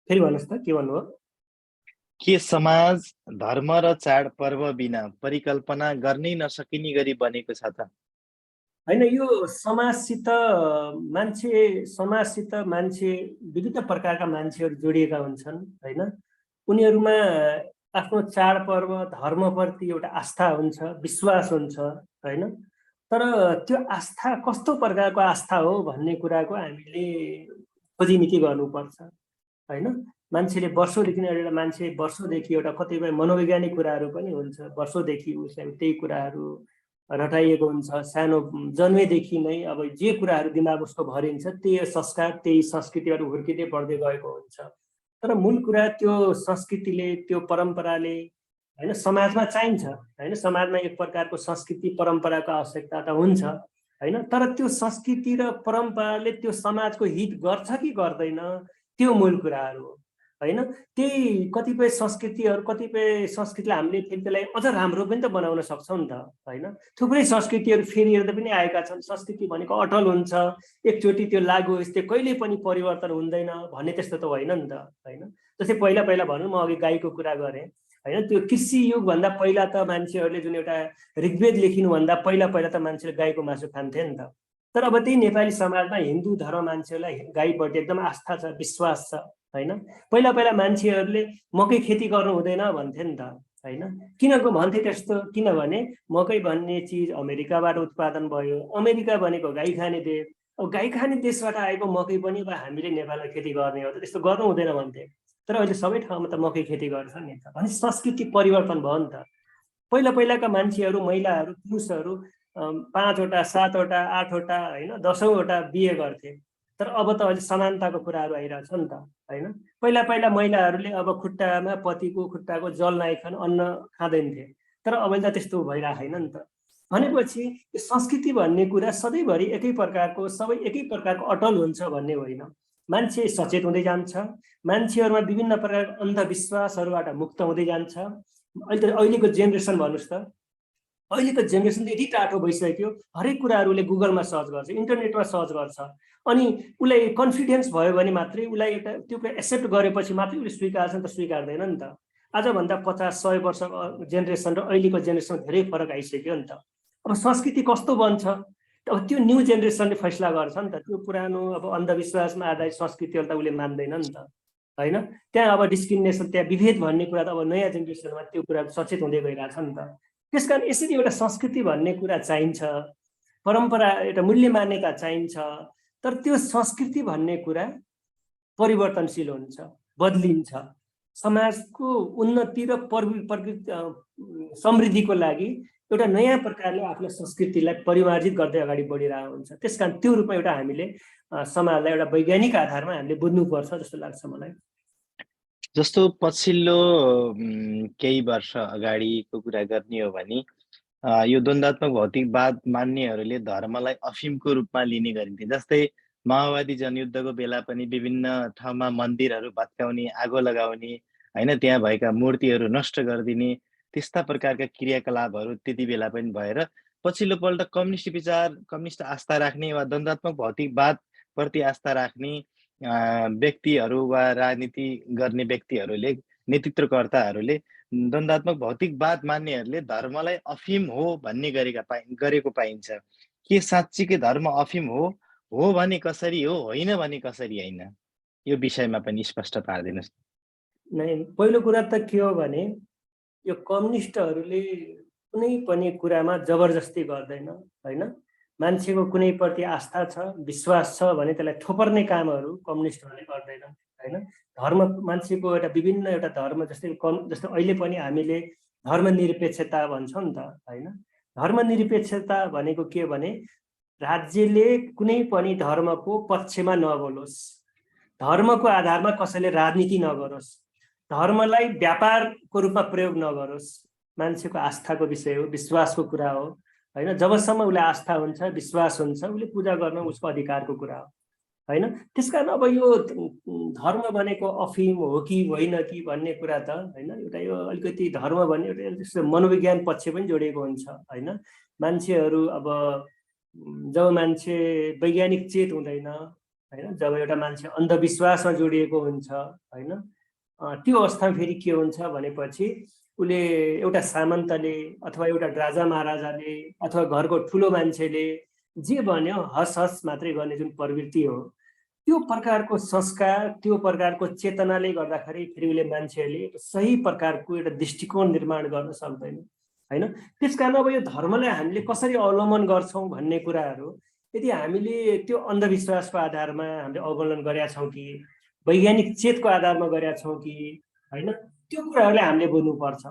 फेरि भन्नुहोस् त, के भन्नुभयो? के समाज धर्म र चाडपर्व बिना परिकल्पना गर्नै नसकिने गरी बनेको छ त? होइन, यो समाजसित मान्छे विभिन्न प्रकारका मान्छेहरू जोडिएका हुन्छन् होइन। उनीहरूमा आफ्नो चाडपर्व धर्मप्रति एउटा आस्था हुन्छ, विश्वास हुन्छ होइन। तर त्यो आस्था कस्तो प्रकारको आस्था हो भन्ने कुराको हामीले खोजीनीति गर्नुपर्छ होइन। मान्छेले वर्षौँदेखि एउटा कतिपय मनोवैज्ञानिक कुराहरू पनि हुन्छ, वर्षौँदेखि उसलाई त्यही कुराहरू रटाइएको हुन्छ। सानो जन्मेदेखि नै अब जे कुराहरू दिमाग उसको भरिन्छ, त्यही संस्कार, त्यही संस्कृतिहरू हुर्किँदै बढ्दै गएको हुन्छ। तर मूल कुरा त्यो संस्कृतिले, त्यो परम्पराले होइन समाजमा चाहिन्छ होइन। समाजमा एक प्रकारको संस्कृति परम्पराको आवश्यकता त हुन्छ होइन। तर त्यो संस्कृति र परम्पराले त्यो समाजको हित गर्छ कि गर्दैन, त्यो मूल कुराहरू हो होइन। त्यही कतिपय संस्कृतिलाई हामीले फेरि त्यसलाई अझ राम्रो पनि त बनाउन सक्छौँ नि त होइन। थुप्रै संस्कृतिहरू फेरिएर पनि आएका छन्। संस्कृति भनेको अटल हुन्छ, एकचोटि त्यो लागु होस्, त्यो कहिले पनि परिवर्तन हुँदैन भन्ने त्यस्तो त होइन नि त होइन। जस्तै पहिला भनौँ, म अघि गाईको कुरा गरेँ होइन। त्यो कृषि युगभन्दा पहिला त मान्छेहरूले जुन एउटा ऋग्वेद लेखिनुभन्दा पहिला त मान्छेले गाईको मासु खान्थे नि त। तर अब त्यही नेपाली समाजमा हिन्दू धर्म मान्छेहरूलाई गाईप्रति एकदम आस्था छ, विश्वास छ होइन। पहिला मान्छेहरूले मकै खेती गर्नु हुँदैन भन्थे नि त होइन। किन भन्थे त्यस्तो? किनभने मकै भन्ने चिज अमेरिकाबाट उत्पादन भयो, अमेरिका भनेको गाई खाने देश, अब गाई खाने देशबाट आएको मकै पनि अब हामीले नेपालमा खेती गर्ने हो त, त्यस्तो गर्नु हुँदैन भन्थे। तर अहिले सबै ठाउँमा त मकै खेती गर्छ नि त। भने संस्कृति परिवर्तन भयो नि त। पहिलाका मान्छेहरू, महिलाहरू, पुरुषहरू 5 वटा 7 वटा 8 वटा होइन 10औं वटा बिहे गर्थे। तर अब त अहिले समानताको कुराहरू आइरहेछ नि त होइन। पहिला महिलाहरूले अब खुट्टामा पतिको खुट्टाको जल नआइकन अन्न खाँदैनथे, तर अब त त्यस्तो भइरहेको छैन नि त। भनेपछि यो संस्कृति भन्ने कुरा सधैँभरि एकै प्रकारको, सबै एकै प्रकारको अटल हुन्छ भन्ने होइन। मान्छे सचेत हुँदै जान्छ, मान्छेहरूमा विभिन्न प्रकारको अन्धविश्वासहरूबाट मुक्त हुँदै जान्छ। अहिलेको जेनेरेसन भन्नुहोस् त, अहिलेको जेनेरेसन यति टाटो भइसक्यो, हरेक कुराहरूले गुगलमा सर्च गर्छ, इन्टरनेटमा सर्च गर्छ। अनि उसलाई कन्फिडेन्स भयो भने मात्रै, उसलाई एउटा त्यो कुरा एक्सेप्ट गरेपछि मात्रै उसले स्वीकार्छ नि त, स्वीकार्दैन नि त। आजभन्दा 50-100 वर्ष जेनेरेसन र अहिलेको जेनेरेसन धेरै फरक आइसक्यो नि त। अब संस्कृति कस्तो बन्छ अब त्यो न्यू जेनेरेसनले फैसला गर्छ नि त। त्यो पुरानो अब अन्धविश्वासमा आधारित संस्कृतिहरू त उसले मान्दैन नि त होइन। त्यहाँ अब डिस्क्रिमिनेसन, त्यहाँ विभेद भन्ने कुरा त अब नयाँ जेनेरेसनमा त्यो कुरा सचेत हुँदै गइरहेछ नि त। त्यसकारण यसरी एउटा संस्कृति भन्ने कुरा चाहिन्छ, परम्परा, एउटा मूल्य मान्यता चाहिन्छ। तर त्यो संस्कृति भन्ने कुरा परिवर्तनशील हुन्छ, बदलिन्छ। समाजको उन्नति र समृद्धिको लागि एउटा नयाँ प्रकारले आफ्नो संस्कृतिलाई परिमार्जित गर्दै अगाडि बढिरहेको हुन्छ। त्यसकारण त्यो रूपमा एउटा हामीले समाजलाई एउटा वैज्ञानिक आधारमा हामीले बुझ्नुपर्छ जस्तो लाग्छ मलाई। जस्तो पछिल्लो केही वर्ष अगाडिको कुरा गर्ने हो भने यो द्वन्द्वात्मक भौतिकवाद मान्नेहरूले धर्मलाई अफिमको रूपमा लिने गरिन्थे। जस्तै माओवादी जनयुद्धको बेला पनि विभिन्न ठाउँमा मन्दिरहरू भत्काउने, आगो लगाउने, होइन, त्यहाँ भएका मूर्तिहरू नष्ट गरिदिने, त्यस्ता प्रकारका क्रियाकलापहरू त्यति बेला पनि भएर पछिल्लो पल्ट कम्युनिस्ट विचार, कम्युनिस्ट आस्था राख्ने वा द्वन्द्वात्मक भौतिकवादप्रति आस्था राख्ने व्यक्तिहरू वा राजनीति गर्ने व्यक्तिहरूले, नेतृत्वकर्ताहरूले, द्वन्द्वात्मक भौतिकवाद मान्नेहरूले धर्मलाई अफिम हो भन्ने गरेको पाइन्छ। के साँच्चीकै धर्म अफिम हो भने कसरी हो, होइन भने कसरी होइन? यो विषयमा पनि स्पष्ट पारिदिनुहोस्। नै, पहिलो कुरा त के हो भने यो कम्युनिस्टहरूले कुनै पनि कुरामा जबरजस्ती गर्दैन होइन। मान्छेको कुनै प्रति आस्था छ, विश्वास छ भने त्यसलाई थोपर्ने कामहरू कम्युनिस्टहरूले गर्दैनन् होइन। धर्म, मान्छेको एउटा विभिन्न एउटा धर्म, जस्तो अहिले पनि हामीले धर्मनिरपेक्षता भन्छौँ नि त होइन। धर्मनिरपेक्षता भनेको के भने राज्यले कुनै पनि धर्मको पक्षमा नबोलोस्, धर्मको आधारमा कसैले राजनीति नगरोस्, धर्मलाई व्यापारको रूपमा प्रयोग नगरोस्। मान्छेको आस्थाको विषय हो, विश्वासको कुरा हो होइन। जबसम्म उसलाई आस्था हुन्छ, विश्वास हुन्छ, उसले पूजा गर्न उसको अधिकारको कुरा हो होइन। त्यसकारण अब यो धर्म भनेको अफिम हो कि होइन कि भन्ने कुरा त होइन, एउटा यो अलिकति धर्म भन्ने एउटा मनोविज्ञान पक्ष पनि जोडिएको हुन्छ होइन। मान्छेहरू अब जब मान्छे वैज्ञानिक चेत हुँदैन होइन, जब एउटा मान्छे अन्धविश्वासमा जोडिएको हुन्छ होइन, त्यो अवस्थामा फेरि के हुन्छ भनेपछि उसले, एउटा सामन्तले अथवा एउटा राजा महाराजाले अथवा घरको ठुलो मान्छेले जे भन्यो हस हस मात्रै गर्ने जुन प्रवृत्ति हो, त्यो प्रकारको संस्कार, त्यो प्रकारको चेतनाले गर्दाखेरि फेरि उसले, मान्छेहरूले सही प्रकारको एउटा दृष्टिकोण निर्माण गर्न सक्दैन होइन। त्यसकारण अब यो धर्मलाई हामीले कसरी अवलम्बन गर्छौँ भन्ने कुराहरू, यदि हामीले त्यो अन्धविश्वासको आधारमा हामीले अवलम्बन गरेका छौँ कि वैज्ञानिक चेतको आधारमा गरेका छौँ कि होइन, त्यो कुराहरूलाई हामीले बुझ्नुपर्छ।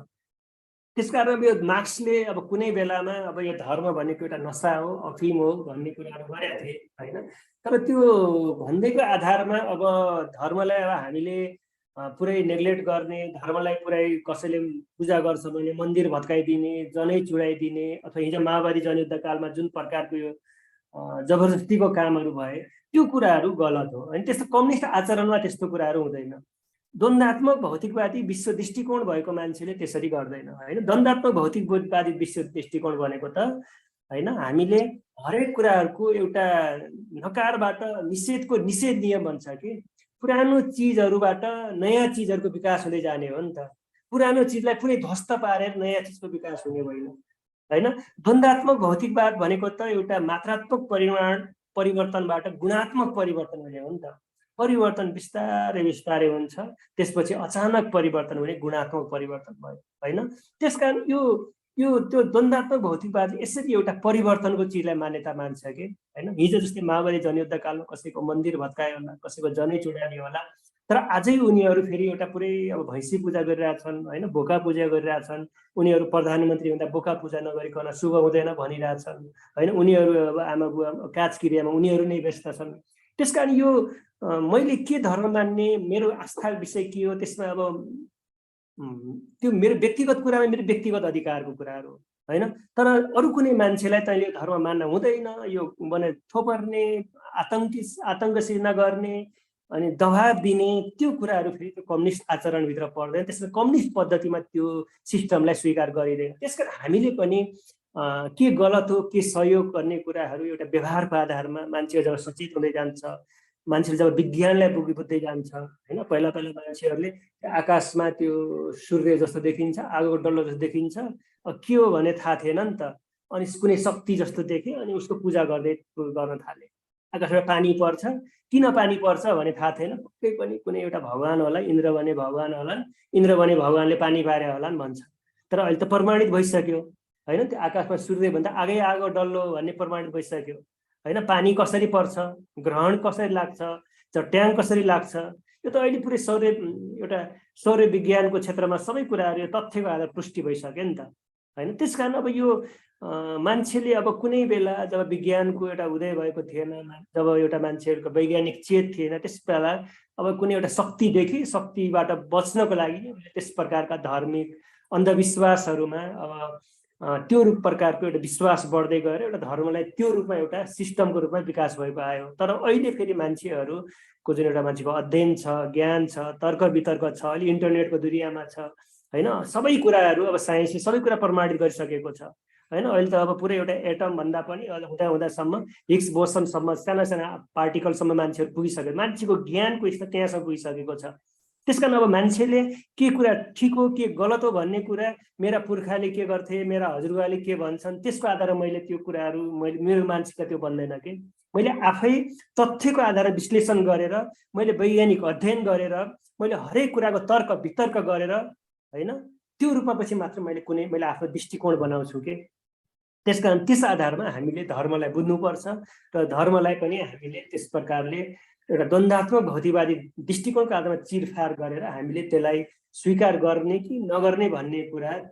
त्यसकारण अब यो मार्क्सले अब कुनै बेलामा अब यो धर्म भनेको एउटा नसा हो, अफिम हो भन्ने कुराहरू गरेका थिए होइन। तर त्यो भन्दैको आधारमा अब धर्मलाई अब हामीले पुरै नेग्लेक्ट गर्ने, धर्मलाई पुरै कसैले पूजा गर्छ भने मन्दिर भत्काइदिने, जनै चुडाइदिने, अथवा हिजो माओवादी जनयुद्ध कालमा जुन प्रकारको यो जबरजस्तीको कामहरू भए, त्यो कुराहरू गलत हो होइन। त्यस्तो कम्युनिस्ट आचरणमा त्यस्तो कुराहरू हुँदैन। द्वन्द्वात्मक भौतिकवादी विश्व दृष्टिकोण भएको मान्छेले त्यसरी गर्दैन होइन। द्वन्द्वात्मक भौतिकवादी विश्व दृष्टिकोण भनेको त होइन, हामीले हरेक कुराहरूको एउटा नकारबाट निषेधको निषेध नियम भन्छ कि पुरानो चिजहरूबाट नयाँ चिजहरूको विकास हुँदै जाने हो नि त। पुरानो चिजलाई पुरै ध्वस्त पारेर नयाँ चिजको विकास हुने होइन होइन। द्वन्द्वात्मक भौतिकवाद भनेको त एउटा मात्रात्मक परिवर्तनबाट गुणात्मक परिवर्तन हुने हो नि त। परिवर्तन बिस्तारै बिस्तारै हुन्छ, त्यसपछि अचानक परिवर्तन हुने गुणात्मक परिवर्तन भयो होइन। त्यसकारण यो त्यो द्वन्द्वात्मक भौतिकवाद यसरी एउटा परिवर्तनको चिजलाई मान्यता मान्छ कि होइन। हिजो जस्तै माओवादी जनयुद्ध कालमा कसैको मन्दिर भत्कायो होला, कसैको जनै चुडाल्यो होला, तर आजै उनीहरू फेरि एउटा पुरै अब भैँसी पूजा गरिरहेछन् होइन, बोका पूजा गरिरहेछन्। उनीहरू प्रधानमन्त्री हुँदा बोका पूजा नगरिकन शुभ हुँदैन भनिरहेछन् होइन। उनीहरू अब आमा बुवा काज क्रियामा उनीहरू नै व्यस्त छन्। त्यसकारण यो मैले के धर्म मान्ने, मेरो आस्था विषय के हो, त्यसमा अब त्यो मेरो व्यक्तिगत कुरामा मेरो व्यक्तिगत अधिकारको कुराहरू होइन। तर अरू कुनै मान्छेलाई तैँले यो धर्म मान्न हुँदैन, यो भने थोपर्ने, आतङ्क सिर्जना गर्ने अनि दबाब दिने त्यो कुराहरू फेरि त्यो कम्युनिस्ट आचरणभित्र पर्दैन। त्यसमा कम्युनिस्ट पद्धतिमा त्यो सिस्टमलाई स्वीकार गरिँदैन। त्यसकारण हामीले पनि के गलत हो के सहयोग गर्ने कुराहरू एउटा व्यवहारको आधारमा मान्छे जब सचेत हुँदै जान्छ, मान्छेले जब विज्ञानलाई बुझ्दै जान्छ होइन। पहिला पहिला मान्छेहरूले आकाशमा त्यो सूर्य जस्तो देखिन्छ, आगोको डल्लो जस्तो देखिन्छ, के हो भने थाहा थिएन नि त। अनि कुनै शक्ति जस्तो देखे अनि उसको पूजा गर्न थाले। आकाशबाट पानी पर्छ, किन पानी पर्छ भने थाहा थिएन, पक्कै पनि कुनै एउटा भगवान होला, इन्द्र भने भगवान होला, इन्द्र भने भगवानले पानी पारे होला नि भन्छ। तर अहिले त प्रमाणित भइसक्यो होइन। त्यो आकाशमा सूर्यभन्दा आगै आगो डल्लो भन्ने प्रमाणित भइसक्यो होइन। पानी कसरी पर्छ, ग्रहण कसरी लाग्छ, चट्याङ कसरी लाग्छ, यो त अहिले पुरै एउटा सौर्य विज्ञानको क्षेत्रमा सबै कुराहरू यो तथ्यको आधार पुष्टि भइसक्यो नि त होइन। त्यसकारण अब यो मान्छेले अब कुनै बेला जब विज्ञानको एउटा उदय भएको थिएन, जब एउटा मान्छेहरूको वैज्ञानिक चेत थिएन, त्यस बेला अब कुनै एउटा शक्तिदेखि शक्तिबाट बच्नको लागि त्यस प्रकारका धार्मिक अन्धविश्वासहरूमा अब त्यो रूप प्रकारको एउटा विश्वास बढ्दै गएर एउटा धर्मलाई त्यो रूपमा एउटा सिस्टमको रूपमा विकास भएको आयो। तर अहिले फेरि मान्छेहरूको जुन एउटा मान्छेको अध्ययन छ, ज्ञान छ, तर्क वितर्क छ, अहिले इन्टरनेटको दुनियाँमा छ होइन। सबै कुराहरू अब साइन्सले सबै कुरा प्रमाणित गरिसकेको छ होइन। अहिले त अब पुरै एउटा एटम भन्दा पनि हुँदासम्म हिग्स बोसनसम्म साना साना पार्टिकलसम्म मान्छेहरू पुगिसक्यो। मान्छेको ज्ञानको स्तर त्यहाँसम्म पुगिसकेको छ। त्यसकारण अब मान्छेले के कुरा ठिक हो के गलत हो भन्ने कुरा मेरा पुर्खाले के गर्थे, मेरा हजुरबाले के भन्छन्, त्यसको आधारमा मैले त्यो कुराहरू मेरो मानसिकता त्यो बन्दैन कि। मैले आफै तथ्यको आधारमा विश्लेषण गरेर, मैले वैज्ञानिक अध्ययन गरेर, मैले हरेक कुराको तर्क वितर्क गरेर होइन, त्यो रूपमा पछि मात्र मैले आफ्नो दृष्टिकोण बनाउँछु कि। त्यसकारण त्यस आधारमा हामीले धर्मलाई बुझ्नुपर्छ र धर्मलाई पनि हामीले त्यस प्रकारले एउटा द्वन्द्वात्मक भौतिकवादी दृष्टिकोणको आधारमा चिरफार गरेर हामीले त्यसलाई स्वीकार गर्ने कि नगर्ने भन्ने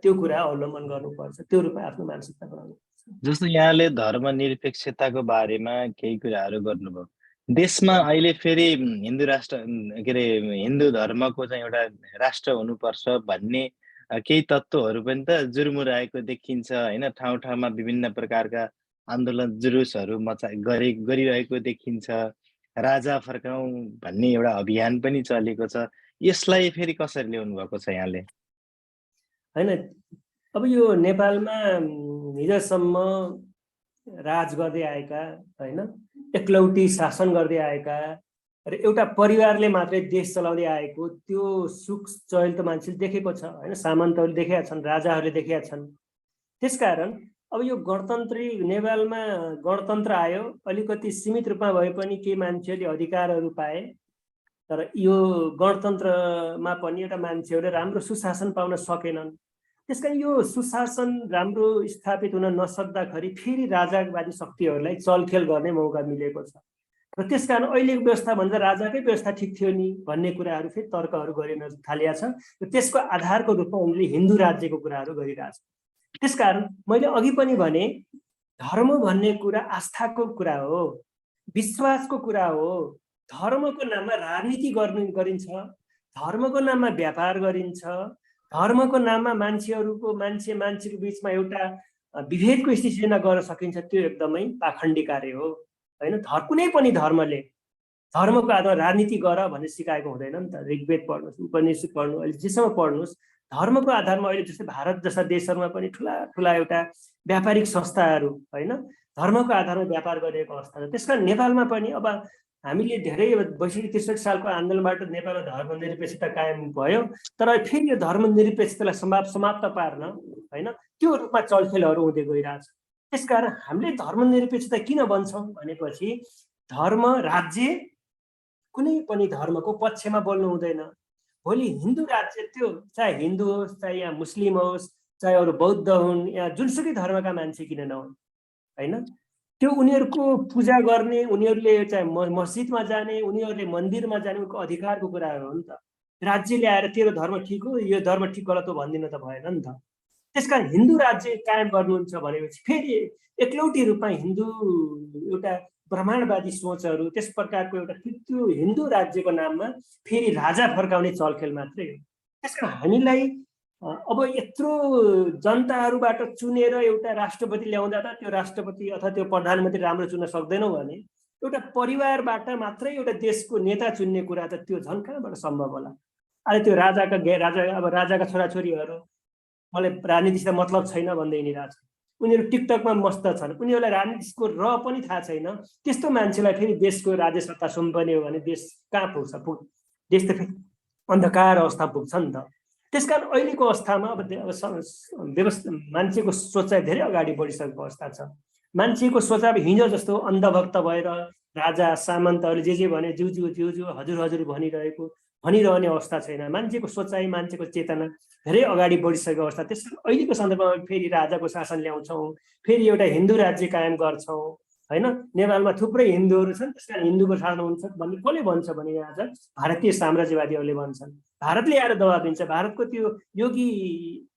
त्यो कुरा अवलम्बन गर्नुपर्छ। त्यो रूपमा आफ्नो मानसिकता बनाउनुपर्छ। जस्तो यहाँले धर्मनिरपेक्षताको बारेमा केही कुराहरू गर्नुभयो। देशमा अहिले फेरि हिन्दू राष्ट्र के अरे हिन्दू धर्मको चाहिँ एउटा राष्ट्र हुनुपर्छ भन्ने केही तत्त्वहरू पनि त जुर्मुराएको देखिन्छ होइन। ठाउँ ठाउँमा विभिन्न प्रकारका आन्दोलन जुलुसहरू गरिरहेको देखिन्छ। राजा फर्काउँ भन्ने एउटा अभियान पनि चलेको छ। यसलाई फेरि कसरी ल्याउनु भएको छ यहाँले? होइन, अब यो नेपालमा हिजोसम्म राज गर्दै आएका होइन, एकलौटी शासन गर्दै आएका र एउटा परिवारले मात्रै देश चलाउँदै आएको त्यो सुख चयल त मान्छेले देखेको छ होइन। सामन्तहरूले देखेका छन्, राजाहरूले देखेका छन्। त्यसकारण अब यो गणतन्त्री नेपालमा गणतन्त्र आयो, अलिकति सीमित रूपमा भए पनि केही मान्छेहरूले अधिकारहरू पाए। तर यो गणतन्त्रमा पनि एउटा मान्छेहरूले राम्रो सुशासन पाउन सकेनन्। त्यसकारण यो सुशासन राम्रो स्थापित हुन नसक्दाखेरि फेरि राजावादी शक्तिहरूलाई चलखेल गर्ने मौका मिलेको छ। र त्यसकारण अहिलेको व्यवस्था भन्दा राजाकै व्यवस्था ठिक थियो नि भन्ने कुराहरू फेरि तर्कहरू गरिन थालिया छ। र त्यसको आधारको रूपमा उनले हिन्दू राज्यको कुराहरू गरिरहेछ। त्यसकारण मैले अघि पनि भने धर्म भन्ने कुरा आस्थाको कुरा हो, विश्वासको कुरा हो। धर्मको नाममा राजनीति गरिन्छ, धर्मको नाममा व्यापार गरिन्छ, धर्मको नाममा मान्छेको बिचमा एउटा विभेदको स्थिति सिर्जना गर्न सकिन्छ। त्यो एकदमै पाखण्डी कार्य हो होइन। कुनै पनि धर्मले धर्मको आधारमा राजनीति गर भन्ने सिकाएको हुँदैन नि त। ऋग्वेद पढ्नुहोस्, उपनिषद पढ्नु, अहिले जेसम्म पढ्नुहोस्, धर्मको आधारमा अहिले जस्तै भारत जस्ता देशहरूमा पनि ठुला ठुला एउटा व्यापारिक संस्थाहरू होइन धर्मको आधारमा व्यापार गरिएको अवस्था छ। त्यसकारण नेपालमा पनि अब हामीले धेरै 62-63 सालको आन्दोलनबाट नेपालमा धर्मनिरपेक्षता कायम भयो। तर फेरि यो धर्मनिरपेक्षतालाई समाप्त पार्न होइन त्यो रूपमा चलखेलहरू हुँदै गइरहेछ। त्यसकारण हामीले धर्मनिरपेक्षता किन भन्छौँ भनेपछि धर्म राज्य कुनै पनि धर्मको पक्षमा बोल्नु हुँदैन। भोलि हिन्दू राज्य त्यो चाहे हिन्दू होस्, चाहे यहाँ मुस्लिम होस्, चाहे अरू बौद्ध हुन्, या जुनसुकै धर्मका मान्छे किन नहुन्, होइन? त्यो उनीहरूको पूजा गर्ने, उनीहरूले चाहे मस्जिदमा जाने, उनीहरूले मन्दिरमा जाने उनको अधिकारको कुराहरू हो नि त। राज्यले आएर तेरो धर्म ठिक हो, यो धर्म ठिक गलत हो भनिदिन त भएन नि त। त्यसकारण हिन्दू राज्य कायम गर्नुहुन्छ भनेपछि फेरि एकलौटी रूपमा हिन्दू एउटा ब्रह्माण्डवादी सोचहरू, त्यस प्रकारको एउटा त्यो हिन्दू राज्यको नाममा फेरि राजा फर्काउने चलखेल मात्रै हो। त्यसकारण हामीलाई अब यत्रो जनताहरूबाट चुनेर एउटा राष्ट्रपति ल्याउँदा त त्यो राष्ट्रपति अथवा त्यो प्रधानमन्त्री राम्रो चुन्न सक्दैनौँ भने एउटा परिवारबाट मात्रै एउटा देशको नेता चुन्ने कुरा त त्यो झन् कहाँबाट सम्भव होला? अहिले त्यो राजाका छोराछोरीहरू मलाई राजनीतिसित मतलब छैन भन्दै हिँडिरहेको छ। उनीहरू टिकटकमा मस्त छन्, उनीहरूलाई राजनीतिको र पनि थाहा छैन। त्यस्तो मान्छेलाई फेरि देशको राज्य सत्ता सुम्पने हो भने देश कहाँ पुग्छ? देश त फेरि अन्धकार अवस्था पुग्छ नि त। त्यसकारण अहिलेको अवस्थामा अब व्यवस्था मान्छेको सोचाइ धेरै अगाडि बढिसकेको अवस्था छ। मान्छेको सोचाइ हिजो जस्तो अन्धभक्त भएर राजा सामन्तहरूले जे भने ज्यू हजुर भनिरहने अवस्था छैन। मान्छेको सोचाइ, मान्छेको चेतना धेरै अगाडि बढिसकेको अवस्था। त्यसकारण अहिलेको सन्दर्भमा फेरि राजाको शासन ल्याउँछौँ, फेरि एउटा हिन्दू राज्य कायम गर्छौँ, होइन? नेपालमा थुप्रै हिन्दूहरू छन्, त्यसकारण हिन्दूको शासन हुन्छ भन्ने कसले भन्छ भने आज भारतीय साम्राज्यवादीहरूले भन्छन्। भारतले आएर दबाब दिन्छ। भारतको त्यो योगी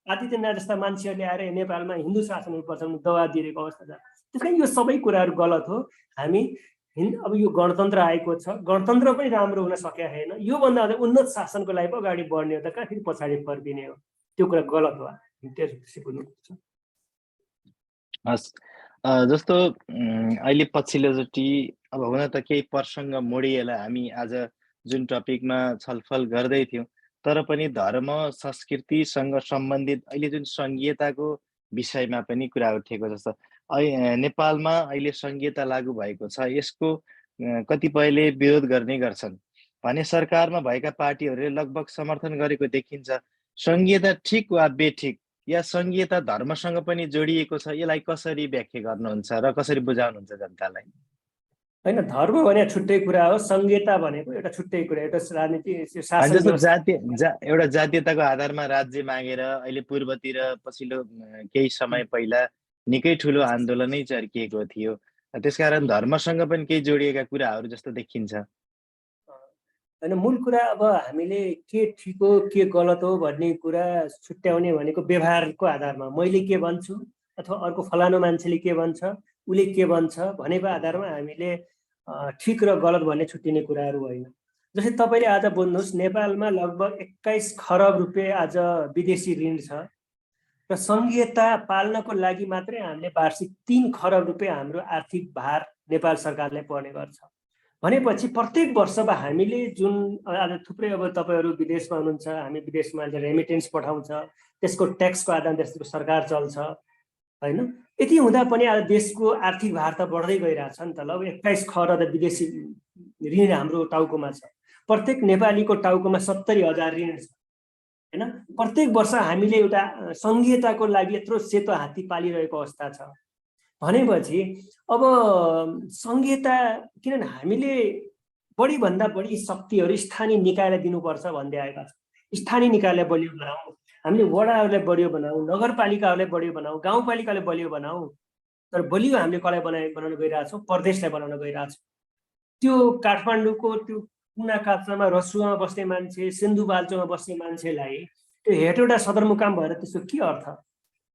आदित्यनाथ जस्ता मान्छेहरूले आएर नेपालमा हिन्दू शासन हुनुपर्छ भने दबाब दिएको अवस्था छ। त्यसकारण यो सबै कुराहरू गलत हो। हामी अब यो गणतन्त्र आएको छ, गणतन्त्र पनि राम्रो हुन सकेको छैन। योभन्दा अझ उन्नत शासनको लागि पो अगाडि बढ्ने हो त, कहाँ फेरि पछाडि फर्किने हो? त्यो कुरा गलत हो। हस्, जस्तो अहिले पछिल्लोचोटि अब हुन त केही प्रसङ्ग मोडिएला हामी आज जुन टपिकमा छलफल गर्दै थियौँ, तर पनि धर्म संस्कृतिसँग सम्बन्धित अहिले जुन सङ्घीयताको विषयमा पनि कुरा उठेको जस्तो नेपालमा अहिले सङ्घीयता लागू भएको छ। यसको कतिपयले विरोध गर्ने गर्छन् भने सरकारमा भएका पार्टीहरूले लगभग समर्थन गरेको देखिन्छ। सङ्घीयता ठिक वा बेठिक, या सङ्घीयता धर्मसँग पनि जोडिएको छ, यसलाई कसरी व्याख्या गर्नुहुन्छ र कसरी बुझाउनुहुन्छ जनतालाई? होइन, धर्म भने छुट्टै कुरा हो, सङ्घीयता भनेको एउटा छुट्टै कुरा, एउटा राजनीति शासन एउटा जातीयताको आधारमा राज्य मागेर अहिले पूर्वतिर पछिल्लो केही समय पहिला निकै ठुलो आन्दोलनै चर्किएको थियो। त्यसकारण धर्मसँग पनि केही जोडिएका कुराहरू जस्तो देखिन्छ। होइन, मूल कुरा अब हामीले के ठिक हो के गलत हो भन्ने कुरा छुट्याउने भनेको व्यवहारको आधारमा, मैले के भन्छु अथवा अर्को फलानु मान्छेले के भन्छ, उसले के भन्छ भनेको आधारमा हामीले ठिक र गलत भन्ने छुट्टिने कुराहरू होइन। जस्तै तपाईँले आज बुझ्नुहोस्, नेपालमा लगभग 21 खरब रुपियाँ आज विदेशी ऋण छ र सङ्घीयता पाल्नको लागि मात्रै हामीले वार्षिक 3 खरब रुपियाँ हाम्रो आर्थिक भार नेपाल सरकारले पर्ने गर्छ। भनेपछि प्रत्येक वर्ष हामीले जुन आज थुप्रै अब तपाईँहरू विदेशमा हुनुहुन्छ, हामी विदेशमा रेमिटेन्स पठाउँछ, त्यसको ट्याक्सको आधारमा देशको सरकार चल्छ, होइन? यति हुँदा पनि आज देशको आर्थिक भार त बढ्दै गइरहेछ नि त। लगभग 21 खरब विदेशी ऋण हाम्रो टाउकोमा छ। प्रत्येक नेपालीको टाउकोमा 70,000 ऋण छ, होइन? प्रत्येक वर्ष हामीले एउटा सङ्घीयताको लागि यत्रो सेतो हात्ती पालिरहेको अवस्था छ। भनेपछि अब सङ्घीयता, किनभने हामीले बढीभन्दा बढी शक्तिहरू स्थानीय निकायलाई दिनुपर्छ भन्दै आएका छौँ। स्थानीय निकायलाई बलियो बनाऊ, हामीले वडाहरूलाई बलियो बनाऊ, नगरपालिकाहरूलाई बलियो बनाऊ, गाउँपालिकालाई बलियो बनाऊ। तर बलियो हामीले कसलाई बनाउन गइरहेछौँ? प्रदेशलाई बनाउन गइरहेछौँ। त्यो काठमाडौँको त्यो कुना काप्चामा रसुवामा बस्ने मान्छे, सिन्धुपाल्चोकमा बस्ने मान्छेलाई त्यो हेटौँडा सदरमुकाम भएर त्यसको के अर्थ,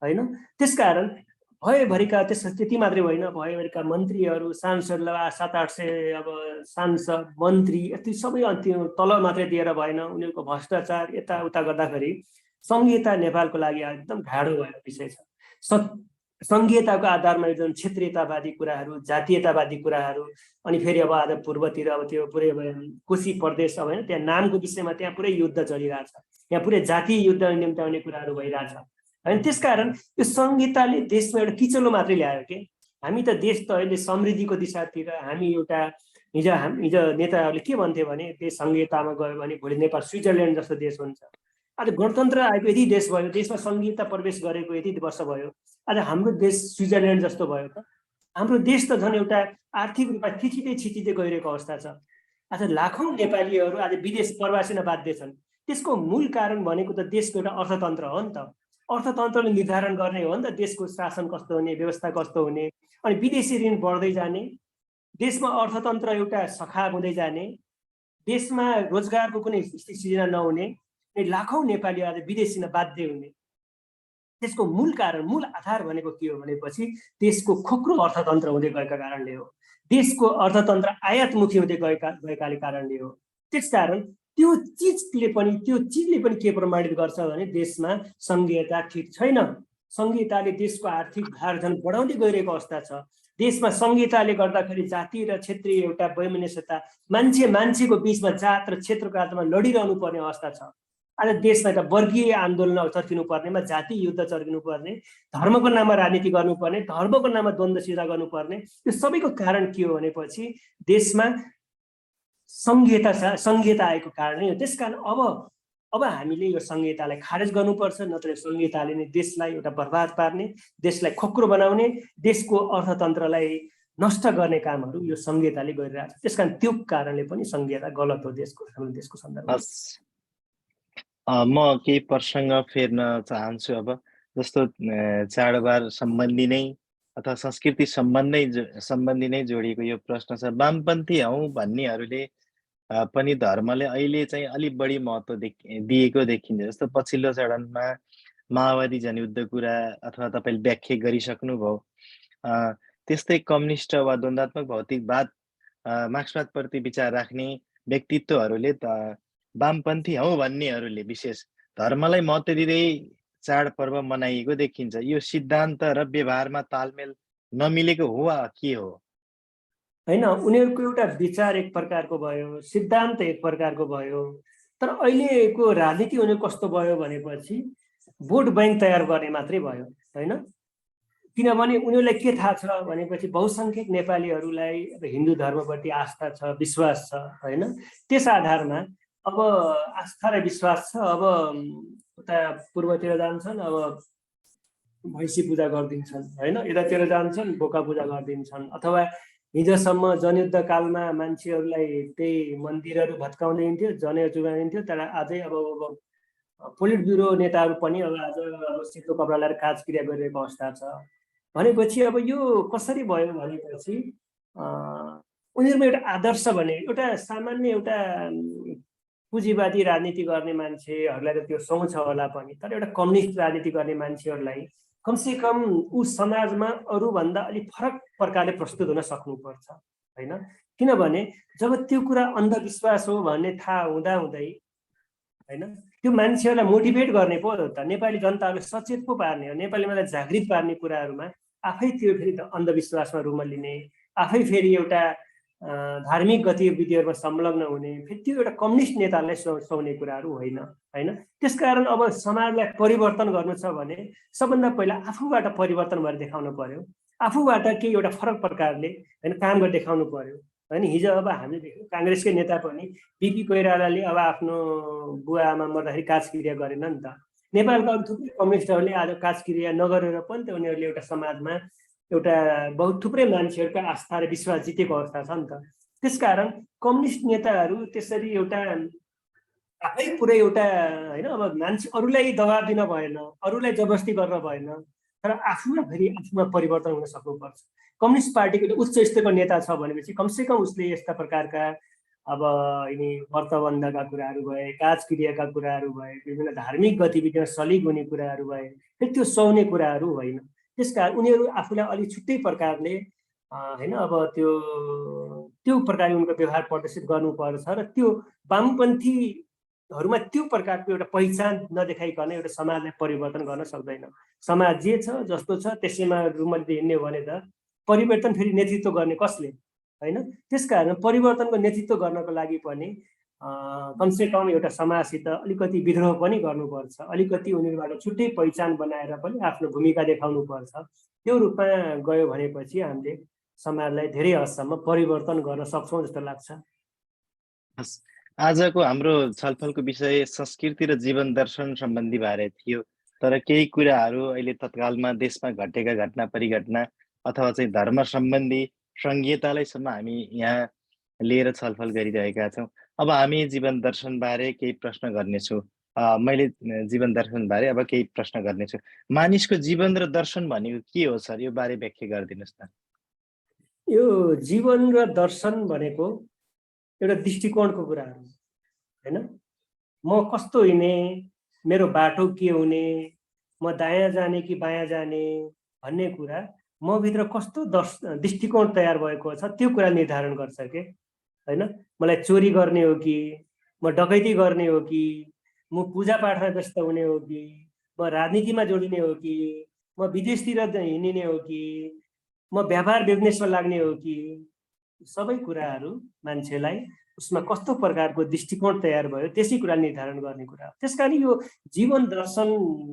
होइन? त्यसकारण भएभरिका त्यति मात्रै होइन, भएभरिका मन्त्रीहरू सांसदलाई 700-800 अब सांसद मन्त्री यति सबै अन्तिम तल मात्रै दिएर भएन। उनीहरूको भ्रष्टाचार यताउता गर्दाखेरि सङ्घीयता नेपालको लागि एकदम गाह्रो भएको विषय छ। सङ्घीयताको आधारमा जुन क्षेत्रीयतावादी कुराहरू, जातीयतावादी कुराहरू, अनि फेरि अब आज पूर्वतिर अब त्यो पुरै कोशी प्रदेश अब होइन, त्यहाँ नामको विषयमा त्यहाँ पुरै युद्ध चलिरहेछ, यहाँ पुरै जातीय युद्ध निम्ताउने कुराहरू भइरहेछ, होइन? त्यसकारण यो सङ्घीयताले देशमा एउटा किचलो मात्रै ल्यायो कि हामी त देश त अहिले समृद्धिको दिशातिर हामी एउटा हिजो नेताहरूले के भन्थे भने देश सङ्घीयतामा गयो भने भोलि नेपाल स्विजरल्यान्ड जस्तो देश हुन्छ। आज गणतन्त्र आएको यति देश भयो, देशमा सङ्घीयता प्रवेश गरेको यति वर्ष भयो, आज हाम्रो देश स्विजरल्यान्ड जस्तो भयो त? हाम्रो देश त झन् एउटा आर्थिक रूपमा छिचिँदै गइरहेको अवस्था छ। आज लाखौँ नेपालीहरू आज विदेश प्रवासिन बाध्य छन्। त्यसको मूल कारण भनेको त देशको एउटा अर्थतन्त्र हो नि त। अर्थतन्त्रले निर्धारण गर्ने हो नि त देशको शासन कस्तो हुने, व्यवस्था कस्तो हुने। अनि विदेशी ऋण बढ्दै जाने, देशमा अर्थतन्त्र एउटा सखाप हुँदै जाने, देशमा रोजगारको कुनै स्थिति सिर्जना नहुने, लाखौँ नेपाली आज विदेशिन बाध्य हुने। त्यसको मूल कारण, मूल आधार भनेको के हो भनेपछि देशको खोक्रो अर्थतन्त्र हुँदै गएका कारणले हो। देशको अर्थतन्त्र आयातमुखी हुँदै गएकाले कारणले हो। त्यसकारण त्यो चिजले पनि के प्रमाणित गर्छ भने देशमा सङ्घीयता ठिक छैन। सङ्घीयताले देशको आर्थिक भार झन् बढाउँदै गइरहेको अवस्था छ। देशमा सङ्घीयताले गर्दाखेरि जाति र क्षेत्रीय एउटा वैमनस्यता, मान्छेको बिचमा जात र क्षेत्रको आधारमा लडिरहनु पर्ने अवस्था छ। आज देशमा एउटा वर्गीय आन्दोलन चर्किनु पर्नेमा जाति युद्ध चर्किनु पर्ने, धर्मको नाममा राजनीति गर्नुपर्ने, धर्मको नाममा द्वन्द्व सिर्जना गर्नुपर्ने, यो सबैको कारण के हो भनेपछि देशमा सङ्घीयता आएको कारणै हो। त्यसकारण अब हामीले यो सङ्घीयतालाई खारेज गर्नुपर्छ, नत्र सङ्घीयताले नै देशलाई एउटा बर्बाद पार्ने, देशलाई खोक्रो बनाउने, देशको अर्थतन्त्रलाई नष्ट गर्ने कामहरू यो सङ्घीयताले गरिरहेको छ। त्यसकारण त्यो कारणले पनि सङ्घीयता गलत हो हाम्रो देशको सन्दर्भमा। म केही प्रसङ्ग फेर्न चाहन्छु। अब जस्तो चाडबाड सम्बन्धी नै अथवा संस्कृति सम्बन्धी नै जोडिएको यो प्रश्न छ। वामपन्थी हौँ भन्नेहरूले पनि धर्मले अहिले चाहिँ अलिक बढी महत्त्व दिएको देखिन्छ। जस्तो पछिल्लो चरणमा माओवादी जनयुद्ध कुरा अथवा तपाईँले व्याख्या गरिसक्नुभयो। त्यस्तै कम्युनिस्ट वा द्वन्द्वात्मक भौतिकवाद, मार्क्सवादप्रति विचार राख्ने व्यक्तित्वहरूले त वामपन्थी हौ भन्नेहरूले विशेष धर्मलाई महत्त्व दिँदै चाडपर्व मनाइएको देखिन्छ। यो सिद्धान्त र व्यवहारमा तालमेल नमिलेको हो वा के हो? होइन, उनीहरूको एउटा विचार एक प्रकारको भयो, सिद्धान्त एक प्रकारको भयो, तर अहिलेको राजनीति उनीहरू कस्तो भयो भनेपछि भोट ब्याङ्क तयार गर्ने मात्रै भयो। होइन, किनभने उनीहरूलाई के थाहा छ भनेपछि बहुसङ्ख्यक नेपालीहरूलाई हिन्दू धर्मप्रति आस्था छ, विश्वास छ। होइन, त्यस आधारमा अब आस्था र विश्वास छ। अब उता पूर्वतिर जान्छन्, अब भैँसी पूजा गरिदिन्छन्। होइन, यतातिर जान्छन् बोका पूजा गरिदिन्छन्। अथवा हिजोसम्म जनयुद्ध कालमा मान्छेहरूलाई त्यही मन्दिरहरू भत्काउँदै हिँड्थ्यो, जनेऊ चुगाइन्थ्यो, तर अझै अब पोलिट ब्युरो नेताहरू पनि अब आज सेतो कपडा लगाएर काजक्रिया गरिरहेको अवस्था छ भनेपछि अब यो कसरी भयो भनेपछि उनीहरूमा एउटा आदर्श भने एउटा सामान्य एउटा पुँजीवादी राजनीति गर्ने मान्छेहरूलाई त त्यो सोच होला पनि, तर एउटा कम्युनिस्ट राजनीति गर्ने मान्छेहरूलाई कमसेकम ऊ समाजमा अरूभन्दा अलिक फरक प्रकारले प्रस्तुत हुन सक्नुपर्छ। होइन, किनभने जब त्यो कुरा अन्धविश्वास हो भन्ने थाहा हुँदाहुँदै होइन त्यो मान्छेहरूलाई मोटिभेट गर्ने पो हो त, नेपाली जनताहरूले सचेत पो पार्ने हो, नेपालीलाई जागृत पार्ने कुराहरूमा आफै त्यो फेरि त अन्धविश्वासमा रुमल लिने, आफै फेरि एउटा धार्मिक गतिविधिहरूमा संलग्न हुने, फेरि त्यो एउटा कम्युनिस्ट नेतालाई सुहाउने कुराहरू होइन। होइन, त्यसकारण अब समाजलाई परिवर्तन गर्नु छ भने सबभन्दा पहिला आफूबाट परिवर्तन भएर देखाउनु पर्यो, आफूबाट केही एउटा फरक प्रकारले होइन काम गरेर देखाउनु पर्यो। होइन, हिजो अब हामीले देख्यौँ काङ्ग्रेसकै नेता पनि बिपी कोइरालाले अब आफ्नो बुवा आमा मर्दाखेरि काजक्रिया गरेन नि त। नेपालका अरू थुप्रै कम्युनिस्टहरूले आज काजक्रिया नगरेर पनि त उनीहरूले एउटा समाजमा एउटा बहुत थुप्रै मान्छेहरूका आस्था र विश्वास जितेको अवस्था छ नि त। त्यसकारण कम्युनिस्ट नेताहरू त्यसरी एउटा आफै पुरै एउटा होइन अब मान्छे अरूलाई दबाब दिन भएन, अरूलाई जबरजस्ती गर्न भएन, तर आफूमा फेरि आफूमा परिवर्तन हुन सक्नुपर्छ। कम्युनिस्ट पार्टीको उच्च स्तरको नेता छ भनेपछि कमसेकम उसले यस्ता प्रकारका अब यिनी व्रतबन्धका कुराहरू भए, काजक्रियाका कुराहरू भए, विभिन्न धार्मिक गतिविधिमा सलिग हुने कुराहरू भए, फेरि त्यो सुहाउने कुराहरू होइन। त्यसकारण उनीहरू आफूलाई अलिक छुट्टै प्रकारले होइन अब त्यो प्रकारले उनको व्यवहार प्रदर्शित गर्नुपर्छ र त्यो वामपन्थीहरूमा त्यो प्रकारको एउटा पहिचान नदेखाइकन एउटा समाजलाई परिवर्तन गर्न सक्दैन। समाज जे छ जस्तो छ त्यसैमा रुमल्दै हिँड्ने भने त परिवर्तन फेरि नेतृत्व गर्ने कसले? होइन, त्यसकारण परिवर्तनको नेतृत्व गर्नको लागि पनि कमसेकम एउटा समाजसित अलिकति विद्रोह पनि गर्नुपर्छ, अलिकति उनीहरूबाट छुट्टै पहिचान बनाएर पनि आफ्नो भूमिका देखाउनुपर्छ। त्यो रूपमा गयो भनेपछि हामीले समाजलाई धेरै हदसम्म परिवर्तन गर्न सक्छौँ जस्तो लाग्छ। आजको हाम्रो छलफलको विषय संस्कृति र जीवन दर्शन सम्बन्धी बारे थियो, तर केही कुराहरू अहिले तत्कालमा देशमा घटेका घटना परिघटना अथवा चाहिँ धर्म सम्बन्धी सङ्घीयतालाई सम्म हामी यहाँ लिएर छलफल गरिरहेका छौँ। अब हामी जीवन दर्शनबारे केही प्रश्न गर्नेछु। मैले जीवन दर्शनबारे अब केही प्रश्न गर्नेछु। मानिसको जीवन र दर्शन भनेको के हो सर? यो बारे व्याख्या गरिदिनुहोस् न। यो जीवन र दर्शन भनेको एउटा दृष्टिकोणको कुराहरू होइन। म कस्तो हिँड्ने, मेरो बाटो के हुने, म दायाँ जाने कि बायाँ जाने भन्ने कुरा म भित्र कस्तो दृष्टिकोण तयार भएको छ त्यो कुरा निर्धारण गर्छ के होइन। मलाई चोरी गर्ने हो कि, म डकैती गर्ने हो कि, म पूजापाठमा व्यस्त हुने हो कि, म राजनीतिमा जोडिने हो कि, म विदेशतिर हिँडिने हो कि, म व्यापार बिजनेसमा लाग्ने हो कि, सबै कुराहरू मान्छेलाई उसमा कस्तो प्रकारको दृष्टिकोण तयार भयो त्यसै कुरा निर्धारण गर्ने कुरा हो। त्यस कारण यो जीवन दर्शन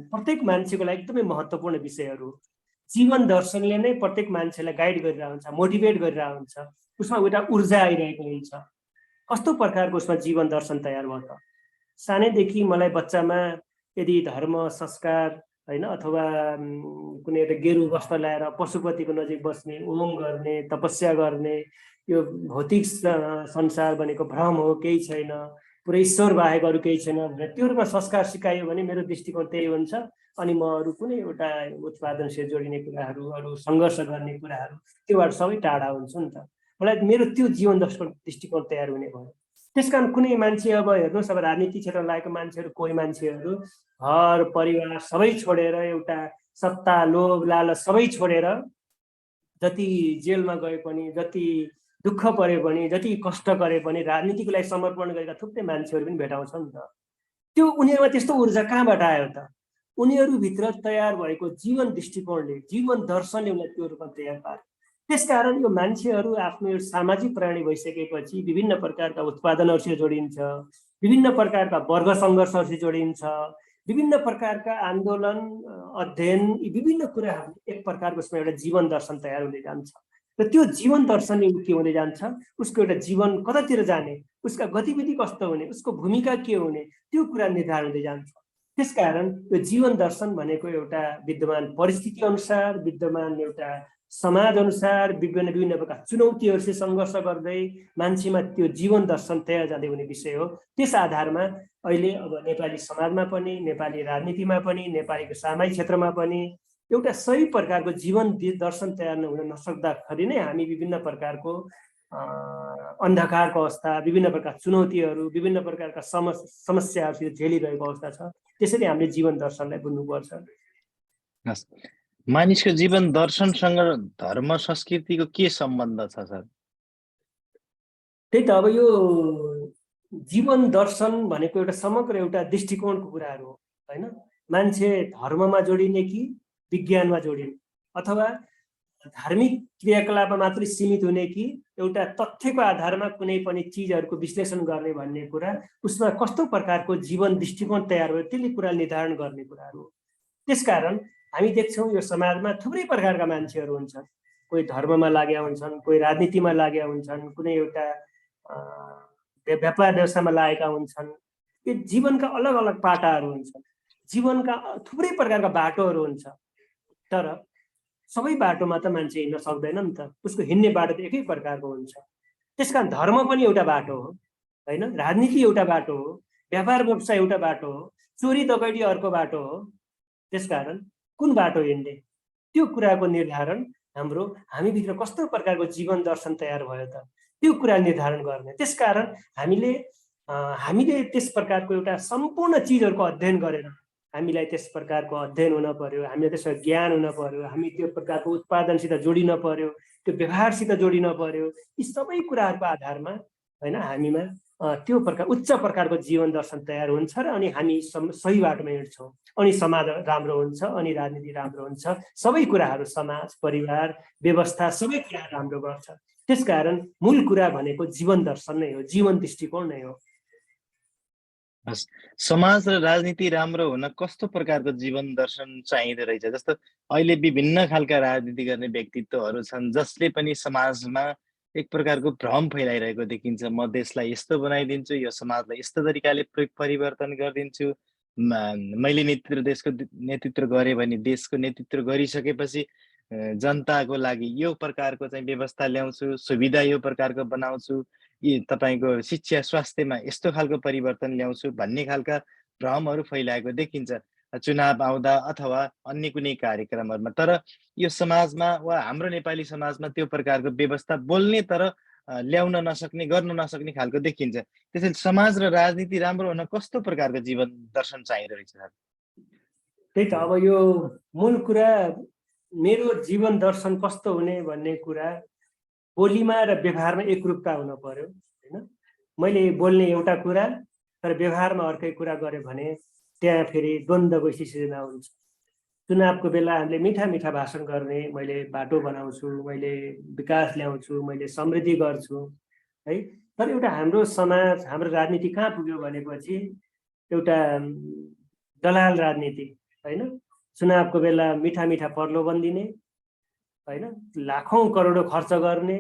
प्रत्येक मान्छेको लागि एकदमै महत्त्वपूर्ण विषयहरू हो। जीवन दर्शनले नै प्रत्येक मान्छेलाई गाइड गरिरहेको हुन्छ, मोटिभेट गरिरहेको हुन्छ, उसमा एउटा ऊर्जा आइरहेको हुन्छ। कस्तो प्रकारको उसमा जीवन दर्शन तयार भयो त? सानैदेखि मलाई बच्चामा यदि धर्म संस्कार होइन अथवा कुनै एउटा गेरु वस्त्र ल्याएर पशुपतिको नजिक बस्ने, ओम गर्ने, तपस्या गर्ने, यो भौतिक संसार भनेको भ्रम हो, केही छैन, पुरै ईश्वर बाहेक अरू केही छैन भनेर त्यो रूपमा संस्कार सिकायो भने मेरो दृष्टिकोण त्यही हुन्छ। अनि म अरू कुनै एउटा उत्पादनसित जोडिने कुराहरू, अरू सङ्घर्ष गर्ने कुराहरू त्योबाट सबै टाढा हुन्छु नि त। मलाई मेरो त्यो जीवन दृष्टिकोण तयार हुने भयो। त्यस कारण कुनै मान्छे अब हेर्नुहोस्, अब राजनीति क्षेत्रमा लागेको मान्छेहरू, कोही मान्छेहरू घर परिवार सबै छोडेर, एउटा सत्ता लोभ लालच सबै छोडेर जति जेलमा गए पनि, जति दुःख परे पनि, जति कष्ट गरे पनि राजनीतिको लागि समर्पण गरेका थुप्रै मान्छेहरू पनि भेटाउँछ नि त। त्यो उनीहरूमा त्यस्तो ऊर्जा कहाँबाट आयो त? उनीहरूभित्र तयार भएको जीवन दृष्टिकोणले, जीवन दर्शनले उनीलाई त्यो रूपमा तयार पार्यो। त्यसकारण यो मान्छेहरू आफ्नो यो सामाजिक प्राणी भइसकेपछि विभिन्न प्रकारका उत्पादनहरूसित जोडिन्छ, विभिन्न प्रकारका वर्ग सङ्घर्षहरूसित जोडिन्छ, विभिन्न प्रकारका आन्दोलन अध्ययन, यी विभिन्न कुराहरू एक प्रकारको उसमा एउटा जीवन दर्शन तयार हुँदै जान्छ। र त्यो जीवन दर्शनले के हुँदै जान्छ, उसको एउटा जीवन कतातिर जाने, उसका गतिविधि कस्तो हुने, उसको भूमिका के हुने, त्यो कुरा निर्धारण हुँदै जान्छ। त्यसकारण यो जीवन दर्शन भनेको एउटा विद्यमान परिस्थिति अनुसार, विद्यमान एउटा समाज अनुसार विभिन्न विभिन्न प्रकार चुनौतीहरूसित सङ्घर्ष गर्दै मान्छेमा त्यो जीवन दर्शन तयार जाँदै हुने विषय हो। त्यस आधारमा अहिले अब नेपाली समाजमा पनि, नेपाली राजनीतिमा पनि, नेपालीको सामाजिक क्षेत्रमा पनि एउटा सही प्रकारको जीवन दर्शन तयार हुन नसक्दाखेरि नै हामी विभिन्न प्रकारको अन्धकारको अवस्था, विभिन्न प्रकारका चुनौतीहरू, विभिन्न प्रकारका समस्याहरूसित झेलिरहेको अवस्था छ। त्यसैले हामीले जीवन दर्शनलाई बुझ्नुपर्छ। मानिसको जीवन दर्शनसँग धर्म संस्कृतिको के सम्बन्ध छ सर? त्यही त, अब यो जीवन दर्शन भनेको एउटा समग्र एउटा दृष्टिकोणको कुराहरू हो होइन। मान्छे धर्ममा जोडिने कि विज्ञानमा जोडिने, अथवा धार्मिक क्रियाकलापमा मात्रै सीमित हुने कि एउटा तथ्यको आधारमा कुनै पनि चिजहरूको विश्लेषण गर्ने भन्ने कुरा, उसमा कस्तो प्रकारको जीवन दृष्टिकोण तयार भयो त्यसले कुरा निर्धारण गर्ने कुराहरू हो। त्यसकारण हामी देख्छौँ यो समाजमा थुप्रै प्रकारका मान्छेहरू हुन्छन्। कोही धर्ममा लागेका हुन्छन्, कोही राजनीतिमा लागेका हुन्छन्, कुनै एउटा व्यापार व्यवसायमा लागेका हुन्छन्। यो जीवनका अलग अलग पाटाहरू हुन्छन्, जीवनका थुप्रै प्रकारका बाटोहरू हुन्छ। तर सबै बाटोमा त मान्छे हिँड्न सक्दैन नि त, उसको हिँड्ने बाटो त एकै प्रकारको हुन्छ। त्यसकारण धर्म पनि एउटा बाटो हो होइन, राजनीति एउटा बाटो हो, व्यापार व्यवसाय एउटा बाटो हो, चोरी डकैती अर्को बाटो हो। त्यसकारण कुन बाटो हिँड्ने त्यो कुराको निर्धारण हामीभित्र कस्तो प्रकारको जीवन दर्शन तयार भयो त, त्यो कुरा निर्धारण गर्ने। त्यसकारण हामीले त्यस प्रकारको एउटा सम्पूर्ण चिजहरूको अध्ययन गरेर हामीलाई त्यस प्रकारको अध्ययन हुन पर्यो, हामीलाई त्यसमा ज्ञान हुन पर्यो, हामी त्यो प्रकारको उत्पादनसित जोडिन पर्यो, त्यो व्यवहारसित जोडिन पर्यो। यी सबै कुराहरूको आधारमा होइन हामीमा त्यो प्रकार उच्च प्रकारको जीवन दर्शन तयार हुन्छ र अनि हामी सही बाटोमा हिँड्छौँ, अनि समाज राम्रो हुन्छ, अनि राजनीति राम्रो हुन्छ, सबै कुराहरू समाज परिवार व्यवस्था सबै कुरा राम्रो गर्छ। त्यसकारण मूल कुरा भनेको जीवन दर्शन नै हो, जीवन दृष्टिकोण नै हो। समाज र राजनीति राम्रो हुन कस्तो प्रकारको जीवन दर्शन चाहिँदो रहेछ? जस्तो अहिले विभिन्न खालका राजनीति गर्ने व्यक्तित्वहरू छन् जसले पनि समाजमा एक प्रकारको भ्रम फैलाइरहेको देखिन्छ। म देशलाई यस्तो बनाइदिन्छु, यो समाजलाई यस्तो तरिकाले परिवर्तन गरिदिन्छु, मैले देशको नेतृत्व गरेँ भने देशको नेतृत्व गरिसकेपछि जनताको लागि यो प्रकारको चाहिँ व्यवस्था ल्याउँछु, सुविधा यो प्रकारको बनाउँछु, यी तपाईँको शिक्षा स्वास्थ्यमा यस्तो खालको परिवर्तन ल्याउँछु भन्ने खालका भ्रमहरू फैलाएको देखिन्छ चुनाव आउँदा अथवा अन्य कुनै कार्यक्रमहरूमा। तर यो समाजमा वा हाम्रो नेपाली समाजमा त्यो प्रकारको व्यवस्था बोल्ने तर ल्याउन नसक्ने, गर्न नसक्ने खालको देखिन्छ। त्यसैले समाज र राजनीति राम्रो हुन कस्तो प्रकारको जीवन दर्शन चाहिरहेछ सर? त्यही त अब यो मूल कुरा मेरो जीवन दर्शन कस्तो हुने भन्ने कुरा बोलीमा र व्यवहारमा एकरूपता हुन पर्यो हैन। मैले बोल्ने एउटा कुरा तर व्यवहारमा अर्कै कुरा गरेँ भने त्यहाँ फेरि द्वन्द्वको सिर्जना हुन्छ। चुनावको बेला हामीले मिठा मिठा भाषण गर्ने, मैले बाटो बनाउँछु, मैले विकास ल्याउँछु, मैले समृद्धि गर्छु है। तर एउटा हाम्रो समाज, हाम्रो राजनीति कहाँ पुग्यो भनेपछि एउटा दलाल राजनीति हैन। चुनावको बेला मिठा मिठा प्रलोभन दिने हैन, लाखौं करोडौं खर्च गर्ने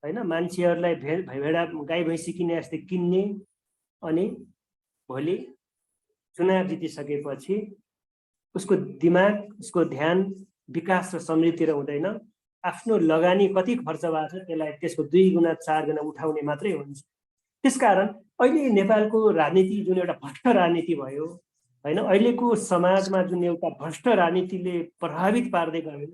हैन, मान्छेहरूलाई भेडा गाई भैँसी किने जस्तै किन्ने, अनि भोलि चुनाव जितिसकेपछि उसको दिमाग, उसको ध्यान विकास र समृद्धितिर हुँदैन। आफ्नो लगानी कति खर्च भएको छ त्यसलाई त्यसको 2 गुणा 4 गुणा उठाउने मात्रै हुन्छ। त्यसकारण अहिले नेपालको राजनीति जुन एउटा भ्रष्ट राजनीति भयो हैन, अहिलेको समाजमा जुन एउटा भ्रष्ट राजनीतिले प्रभावित पार्दै गयो,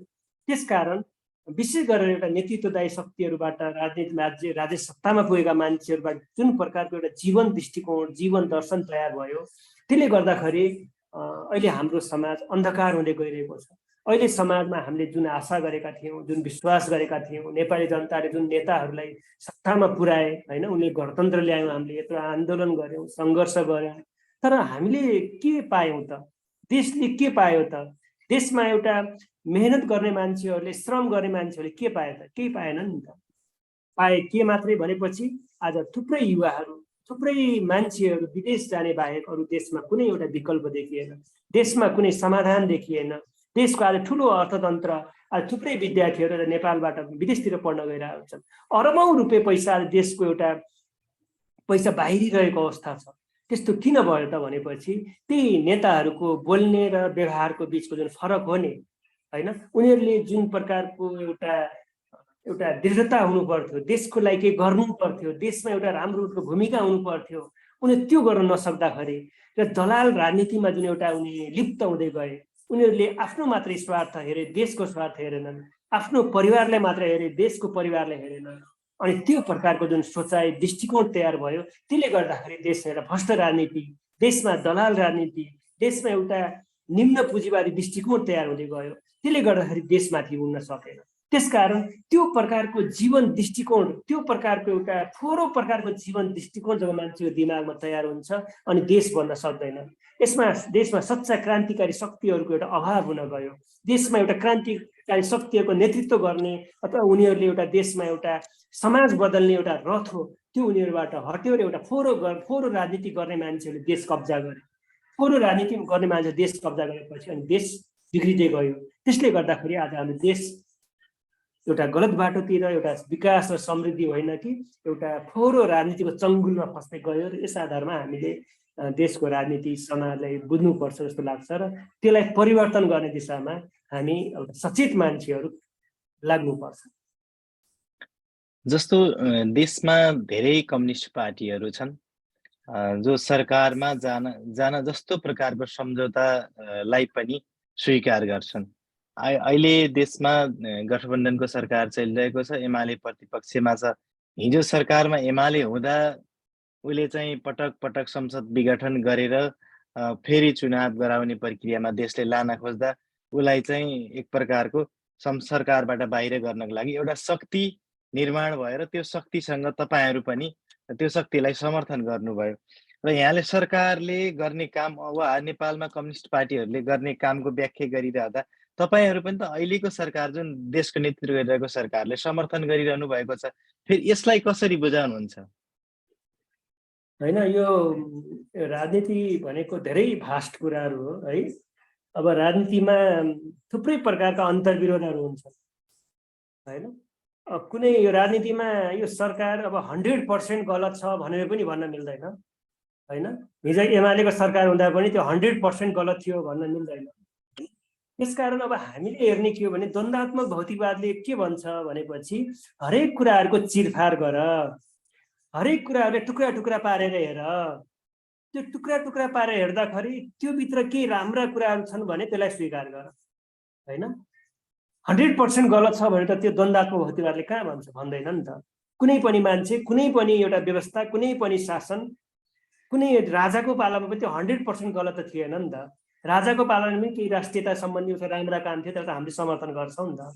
त्यसकारण विशेष गरेर एउटा नेतृत्वदायी शक्तिहरूबाट राज्य सत्तामा पुगेका मान्छेहरूबाट जुन प्रकारको एउटा जीवन दृष्टिकोण, जीवन दर्शन तयार भयो, त्यसले गर्दाखेरि अहिले हाम्रो समाज अन्धकार हुँदै गइरहेको छ। अहिले समाजमा हामीले जुन आशा गरेका थियौँ, जुन विश्वास गरेका थियौँ, नेपाली जनताले जुन नेताहरूलाई सत्तामा पुर्याए हैन, उनले गणतन्त्र ल्यायौँ, हामीले यत्रो आन्दोलन गऱ्यौँ, सङ्घर्ष गऱ्यौँ, तर हामीले के पायौँ त? देशले के पायो त? देशमा एउटा मेहनत गर्ने मान्छेहरूले, श्रम गर्ने मान्छेहरूले के पाए त? केही पाएनन् नि त। पाए के मात्रै भनेपछि आज थुप्रै युवाहरू, थुप्रै मान्छेहरू विदेश जाने बाहेक अरू देशमा कुनै एउटा विकल्प देखिएन, देशमा कुनै समाधान देखिएन। देशको आज ठुलो अर्थतन्त्र, आज थुप्रै विद्यार्थीहरू नेपालबाट विदेशतिर पढ्न गइरहेका छन्। अरबौं रुपियाँ पैसा देशको एउटा पैसा बाहिरिरहेको अवस्था छ। त्यस्तो किन भयो त भनेपछि त्यही नेताहरूको बोल्ने र व्यवहारको बिचको जुन फरक हो नि हैन, उनीहरूले जुन प्रकारको एउटा दृढता हुनु पर्थ्यो, देशको लागि केही गर्नु पर्थ्यो, देशमा एउटा राम्रो भूमिका हुनु पर्थ्यो, उनीहरूले त्यो गर्न नसक्दाखेरि र दलाल राजनीतिमा जुन एउटा उनी लिप्त हुँदै गए, उनीहरूले आफ्नो मात्रै स्वार्थ हेरे, देशको स्वार्थ हेरेनन्, आफ्नो परिवारलाई मात्र हेरे, देशको परिवारलाई हेरेनन्। अनि त्यो प्रकारको जुन सोचाइ दृष्टिकोण तयार भयो, त्यसले गर्दाखेरि देशमा एउटा भ्रष्ट राजनीति, देशमा दलाल राजनीति, देशमा एउटा निम्न पुँजीवादी दृष्टिकोण तयार हुँदै गयो। त्यसले गर्दाखेरि देशमाथि उड्न सकेन। त्यसकारण त्यो प्रकारको जीवन दृष्टिकोण, त्यो प्रकारको एउटा थोरो प्रकारको जीवन दृष्टिकोण जब मान्छेको दिमागमा तयार हुन्छ अनि देश बन्न सक्दैन। यसमा देशमा सच्चा क्रान्तिकारी शक्तिहरूको एउटा अभाव हुन गयो। देशमा एउटा क्रान्तिकारी शक्तिहरूको नेतृत्व गर्ने अथवा उनीहरूले एउटा देशमा एउटा समाज बदल्ने एउटा रथ हो, त्यो उनीहरूबाट हट्यो र एउटा फोरो राजनीति गर्ने मान्छेहरूले देश कब्जा गरे। फोरो राजनीति गर्ने मान्छे देश कब्जा गरेपछि अनि देश बिग्रिँदै गयो। त्यसले गर्दाखेरि आज हाम्रो देश एउटा गलत बाटोतिर, एउटा विकास र समृद्धि होइन कि एउटा फोरो राजनीतिको चङ्गुलमा फस्दै गयो। र यस आधारमा हामीले देशको राजनीति समाजलाई बुझ्नुपर्छ जस्तो लाग्छ र त्यसलाई परिवर्तन गर्ने दिशामा हामी एउटा सचेत मान्छेहरू लाग्नुपर्छ। जस्तो देशमा धेरै कम्युनिस्ट पार्टीहरू छन् जो सरकारमा जान जस्तो प्रकारको सम्झौतालाई पनि स्वीकार गर्छन्। अहिले देशमा गठबन्धनको सरकार चलिरहेको छ, एमाले प्रतिपक्षमा छ। हिजो सरकारमा एमाले हुँदा उसले चाहिँ पटक पटक संसद विघटन गरेर फेरि चुनाव गराउने प्रक्रियामा देशले लान खोज्दा उसलाई चाहिँ एक प्रकारको सरकारबाट बाहिर गर्नको लागि एउटा शक्ति निर्माण भएर त्यो शक्तिसँग तपाईँहरू पनि त्यो शक्तिलाई समर्थन गर्नुभयो र यहाँले सरकारले गर्ने काम वा नेपालमा कम्युनिस्ट पार्टीहरूले गर्ने कामको व्याख्या गरिरहँदा तपाईँहरू पनि त अहिलेको सरकार जुन देशको नेतृत्व गरिरहेको सरकारले समर्थन गरिरहनु भएको छ, फेरि यसलाई कसरी बुझाउनुहुन्छ? होइन, यो राजनीति भनेको धेरै भास्ट कुराहरू हो है। अब राजनीतिमा थुप्रै प्रकारका अन्तर्विरोधहरू हुन्छन् होइन। कुनै यो राजनीतिमा यो सरकार अब 100% गलत छ भनेर पनि भन्न मिल्दैन होइन। हिजो एमालेको सरकार हुँदा पनि त्यो 100% गलत थियो भन्न मिल्दैन। त्यसकारण अब हामीले हेर्ने के हो भने द्वन्द्वात्मक भौतिकवादले के भन्छ भनेपछि हरेक कुराहरूको चिरफार गर, हरेक कुराहरूले टुक्रा टुक्रा पारेर हेर, त्यो टुक्रा टुक्रा पारेर हेर्दाखेरि त्यो भित्र केही राम्रा कुराहरू छन् भने त्यसलाई स्वीकार गर, होइन? 100% गलत छ भने त त्यो द्वन्द्वात्मक भौतिकवादले कहाँ भन्छ? भन्दैन नि त। कुनै पनि मान्छे, कुनै पनि एउटा व्यवस्था, कुनै पनि शासन, कुनै राजाको पालामा पनि त्यो 100% गलत त थिएन नि त। राजाको पालामा पनि केही राष्ट्रियता सम्बन्धी राम्रा काम थियो, त्यसलाई त हामीले समर्थन गर्छौँ नि त।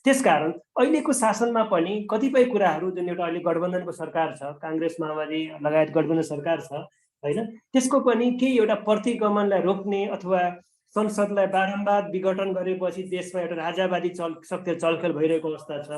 त्यसकारण अहिलेको शासनमा पनि कतिपय कुराहरू जुन एउटा अहिले गठबन्धनको सरकार छ, काङ्ग्रेस माओवादी लगायत गठबन्धन सरकार छ, होइन, त्यसको पनि केही एउटा प्रतिगमनलाई रोक्ने अथवा संसदलाई बारम्बार विघटन गरेपछि देशमा एउटा राजावादी शक्ति चलखेल भइरहेको अवस्था छ।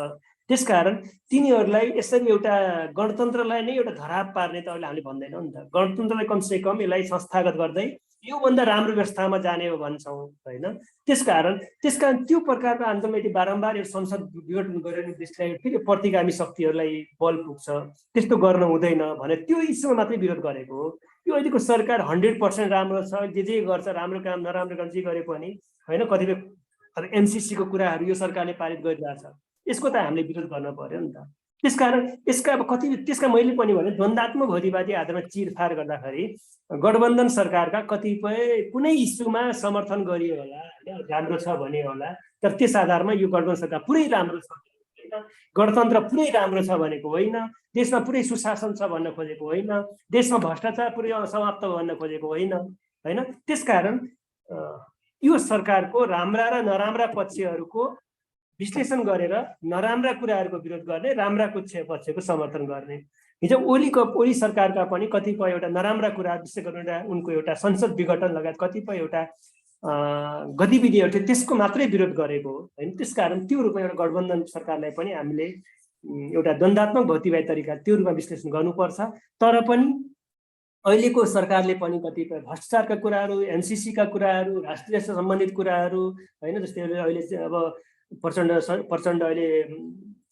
त्यसकारण तिनीहरूलाई यसरी एउटा गणतन्त्रलाई नै एउटा धराप पार्ने त अहिले हामीले भन्दैनौँ नि त। गणतन्त्रलाई कमसे कम यसलाई संस्थागत गर्दै योभन्दा राम्रो व्यवस्थामा जाने हो भन्छौँ, होइन? त्यसकारण त्यो प्रकारको आन्दोलन यदि बारम्बार यो संसद विघटन गरेर देशलाई फेरि प्रतिगामी शक्तिहरूलाई बल पुग्छ, त्यस्तो गर्न हुँदैन भने त्यो इस्युमा मात्रै विरोध गरेको हो। यो अहिलेको सरकार 100% राम्रो छ, जे गर्छ, राम्रो काम नराम्रो काम जे गरे पनि, होइन, कतिपय एमसिसीको कुराहरू यो सरकारले पारित गरिरहेछ, यसको त हामीले विरोध गर्न पर्यो नि त। त्यसकारण यसका अब त्यसका मैले पनि भने द्वन्द्वात्मक भौतिकवादी आधारमा चिरफार गर्दाखेरि गठबन्धन सरकारका कतिपय कुनै इस्युमा समर्थन गरियो होला, राम्रो छ भने होला, तर त्यस आधारमा यो गठबन्धन सरकार पुरै राम्रो छ, गणतन्त्र पुरै राम्रो छ भनेको होइन, देशमा पुरै सुशासन छ भन्न खोजेको होइन, देशमा भ्रष्टाचार पुरै समाप्त भन्न खोजेको होइन, होइन? त्यसकारण यो सरकारको राम्रा र नराम्रा पक्षहरूको विश्लेषण गरेर नराम्रा कुराहरूको विरोध गर्ने, राम्रा पक्षको समर्थन गर्ने। हिजो ओली सरकारका पनि कतिपय एउटा नराम्रा कुरा, विशेष गरेर उनको एउटा संसद विघटन लगायत कतिपय एउटा गतिविधिहरू थियो, त्यसको मात्रै विरोध गरेको हो, होइन? त्यसकारण त्यो रूपमा एउटा गठबन्धन सरकारलाई पनि हामीले एउटा द्वन्द्वात्मक भौतिकवादी तरिका त्यो रूपमा विश्लेषण गर्नुपर्छ। तर पनि अहिलेको सरकारले पनि कतिपय भ्रष्टाचारका कुराहरू, एमसिसीका कुराहरू, राष्ट्रिय सम्बन्धित कुराहरू, होइन, जस्तै अहिले अब प्रचण्ड अहिले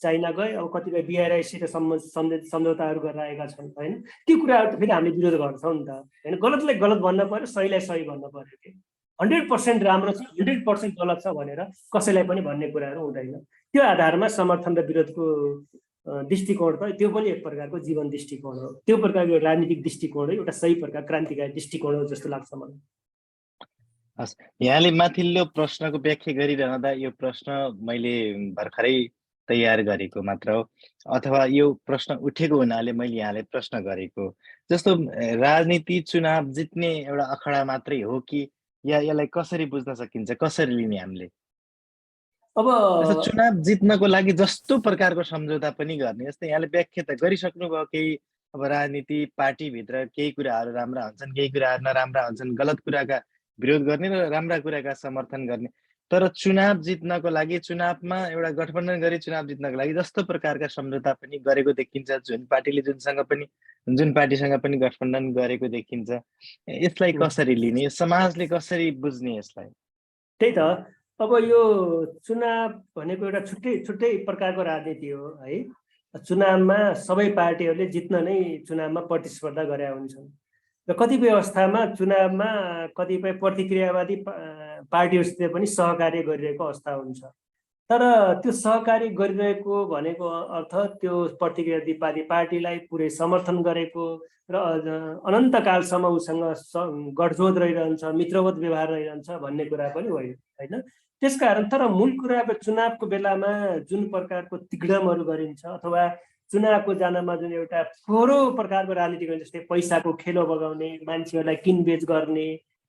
चाइना गए, अब कतिपय बिआरआईसित सम्झौताहरू गरेर आएका छन्, होइन? त्यो कुराहरू फेरि हामीले विरोध गर्छौँ नि त, होइन? गलतलाई गलत भन्न पर्यो, सहीलाई सही भन्न पर्यो कि 100% राम्रो छ, 100% गलत छ भनेर कसैलाई पनि भन्ने कुराहरू हुँदैन। त्यो आधारमा समर्थन र विरोधको दृष्टिकोण त त्यो पनि एक प्रकारको जीवन दृष्टिकोण हो, त्यो प्रकारको राजनीतिक दृष्टिकोण हो, एउटा सही प्रकार क्रान्तिकारी दृष्टिकोण हो जस्तो लाग्छ मलाई। हस्, यहाँले माथिल्लो प्रश्नको व्याख्या गरिरहँदा यो प्रश्न मैले भर्खरै तयार गरेको मात्र हो, अथवा यो प्रश्न उठेको हुनाले मैले यहाँलाई प्रश्न गरेको। जस्तो राजनीति चुनाव जित्ने एउटा अखडा मात्रै हो कि या यसलाई कसरी बुझ्न सकिन्छ, कसरी लिने हामीले? अब चुनाव जित्नको लागि जस्तो प्रकारको सम्झौता पनि गर्ने, जस्तै यहाँले व्याख्या त गरिसक्नुभयो, केही अब राजनीति पार्टीभित्र केही कुराहरू राम्रा हुन्छन्, केही कुराहरू नराम्रा हुन्छन्, गलत कुराका विरोध गर्ने र राम्रा कुराका समर्थन गर्ने। तर चुनाव जित्नको लागि, चुनावमा एउटा गठबन्धन गरी चुनाव जित्नको लागि जस्तो प्रकारका सम्झौता पनि गरेको देखिन्छ, जुन पार्टीसँग पनि गठबन्धन गरेको देखिन्छ, यसलाई कसरी लिने, समाजले कसरी बुझ्ने यसलाई? त्यही त, अब यो चुनाव भनेको एउटा छुट्टै प्रकारको राजनीति हो, है? चुनावमा सबै पार्टीहरूले जित्न नै चुनावमा प्रतिस्पर्धा गरेका हुन्छन् र कतिपय अवस्थामा चुनावमा कतिपय प्रतिक्रियावादी पार्टीहरूसित पनि सहकार्य गरिरहेको अवस्था हुन्छ। तर त्यो सहकार्य गरिरहेको भनेको अर्थ त्यो प्रतिक्रियावादी पार्टीलाई पुरै समर्थन गरेको र अनन्तकालसम्म उसँग गठजोड रहिरहन्छ, मित्रवत व्यवहार रहिरहन्छ भन्ने कुरा पनि होइन? त्यसकारण तर मूल कुरा अब चुनावको बेलामा जुन प्रकारको तिग्डमहरू गरिन्छ अथवा चुनावको जानमा जुन एउटा फोहोरो प्रकारको राजनीति गरिन्छ, जस्तै पैसाको खेलो बगाउने, मान्छेहरूलाई किनबेच गर्ने,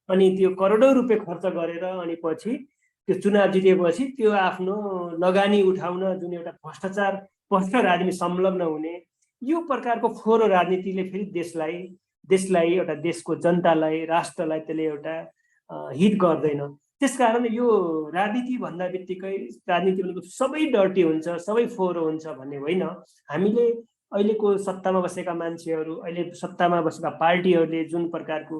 अनि त्यो करोडौँ रुपियाँ खर्च गरेर अनि पछि त्यो चुनाव जितेपछि त्यो आफ्नो लगानी उठाउन जुन एउटा भ्रष्ट राजनीति संलग्न हुने, यो प्रकारको फोहोरो राजनीतिले फेरि देशलाई एउटा देशको जनतालाई, राष्ट्रलाई त्यसले एउटा हित गर्दैन। त्यसकारण यो राजनीति भन्दा बित्तिकै राजनीति भनेको सबै डर्टी हुन्छ, सबै फोहोरो हुन्छ भन्ने होइन। हामीले अहिलेको सत्तामा बसेका मान्छेहरू, अहिले सत्तामा बसेका पार्टीहरूले जुन प्रकारको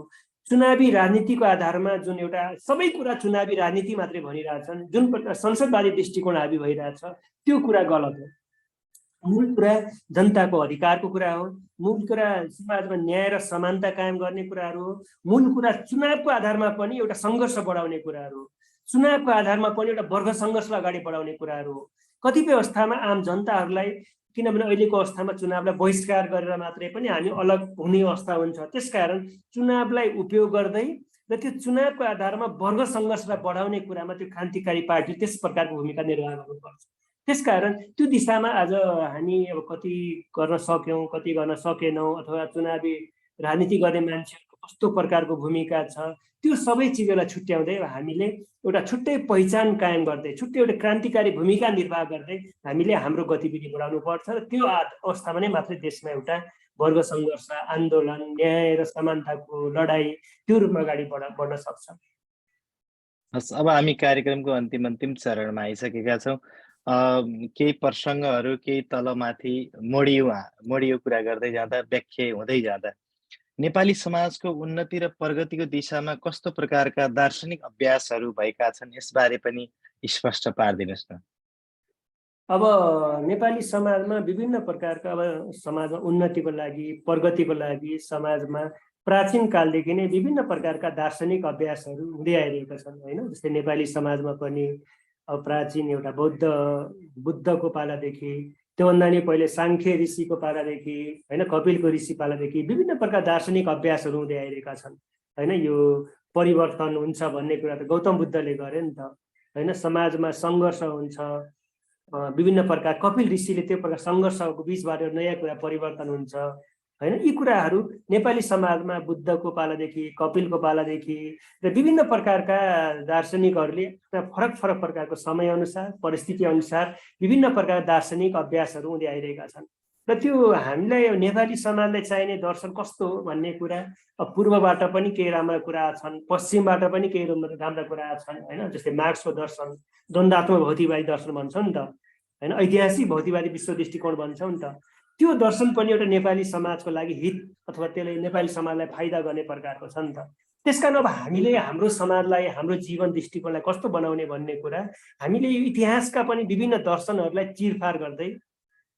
चुनावी राजनीतिको आधारमा जुन एउटा सबै कुरा चुनावी राजनीति मात्रै भनिरहेछन्, जुन प्रकार संसदवादी दृष्टिकोण हाबी भइरहेछ, त्यो कुरा गलत हो। मूल कुरा जनताको अधिकारको कुरा हो, मूल कुरा समाजमा न्याय र समानता कायम गर्ने कुराहरू हो, मूल कुरा चुनावको आधारमा पनि एउटा सङ्घर्ष बढाउने कुराहरू हो। चुनावको आधारमा पनि एउटा वर्ग सङ्घर्षलाई अगाडि बढाउने कुराहरू हो। कतिपय अवस्थामा आम जनताहरूलाई, किनभने अहिलेको अवस्थामा चुनावलाई बहिष्कार गरेर मात्रै पनि हामी अलग हुने अवस्था हुन्छ। त्यसकारण चुनावलाई उपयोग गर्दै र त्यो चुनावको आधारमा वर्ग सङ्घर्षलाई बढाउने कुरामा त्यो क्रान्तिकारी पार्टी त्यस प्रकारको भूमिका निर्वाह गर्नुपर्छ। त्यसकारण त्यो दिशामा आज हामी अब कति गर्न सक्यौँ, कति गर्न सकेनौँ, अथवा चुनावी राजनीति गर्ने मान्छेहरूको कस्तो प्रकारको भूमिका छ, त्यो सबै चिजहरूलाई छुट्याउँदै हामीले एउटा छुट्टै पहिचान कायम गर्दै, छुट्टै एउटा क्रान्तिकारी भूमिका निर्वाह गर्दै हामीले हाम्रो गतिविधि बढाउनु पर्छ र त्यो अवस्थामा नै मात्रै देशमा एउटा वर्ग सङ्घर्ष, आन्दोलन, न्याय र समानताको लडाई त्यो रूपमा अगाडि बढ्न सक्छ। हस्, अब हामी कार्यक्रमको अन्तिम चरणमा आइसकेका छौँ। केही प्रसङ्गहरू केही तलमाथि मोडियो कुरा गर्दै जाँदा, व्याख्या हुँदै जाँदा नेपाली समाजको उन्नति र प्रगतिको दिशामा कस्तो प्रकारका दार्शनिक अभ्यासहरू भएका छन्, यसबारे पनि स्पष्ट पारिदिनुहोस् न। अब नेपाली समाजमा विभिन्न प्रकारका, अब समाजमा उन्नतिको लागि, प्रगतिको लागि समाजमा प्राचीन कालदेखि नै विभिन्न प्रकारका दार्शनिक अभ्यासहरू हुँदै आइरहेका छन् होइन। जस्तै नेपाली समाजमा पनि अब प्राचीन एउटा बुद्धको पालादेखि, त्योभन्दा नि पहिले साङ्ख्य ऋषिको पालादेखि होइन, कपिलको ऋषि पालादेखि विभिन्न प्रकार दार्शनिक अभ्यासहरू हुँदै आइरहेका छन् होइन। यो परिवर्तन हुन्छ भन्ने कुरा त गौतम बुद्धले गरे नि त होइन। समाजमा सङ्घर्ष हुन्छ, विभिन्न प्रकार कपिल ऋषिले त्यो प्रकार सङ्घर्षको बिचबाट नयाँ कुरा परिवर्तन हुन्छ होइन। यी कुराहरू नेपाली समाजमा बुद्धको पालादेखि, कपिलको पालादेखि र विभिन्न प्रकारका दार्शनिकहरूले फरक प्रकारको समयअनुसार, परिस्थिति अनुसार विभिन्न प्रकारका दार्शनिक अभ्यासहरू हुँदै आइरहेका छन्। र त्यो हामीलाई नेपाली समाजलाई चाहिने दर्शन कस्तो हो भन्ने कुरा पूर्वबाट पनि केही राम्रा कुरा छन्, पश्चिमबाट पनि केही राम्रा कुरा छन् होइन। जस्तै मार्क्सको दर्शन द्वन्द्वात्मक भौतिकवादी दर्शन भन्छ नि त होइन, ऐतिहासिक भौतिकवादी विश्व दृष्टिकोण भन्छ नि त। त्यो दर्शन पनि एउटा नेपाली समाजको लागि हित अथवा त्यसले नेपाली समाजलाई फाइदा गर्ने प्रकारको छ नि त। त्यसकारण अब हामीले हाम्रो समाजलाई, हाम्रो जीवन दृष्टिकोणलाई कस्तो बनाउने भन्ने कुरा हामीले यो इतिहासका पनि विभिन्न दर्शनहरूलाई चिरफार गर्दै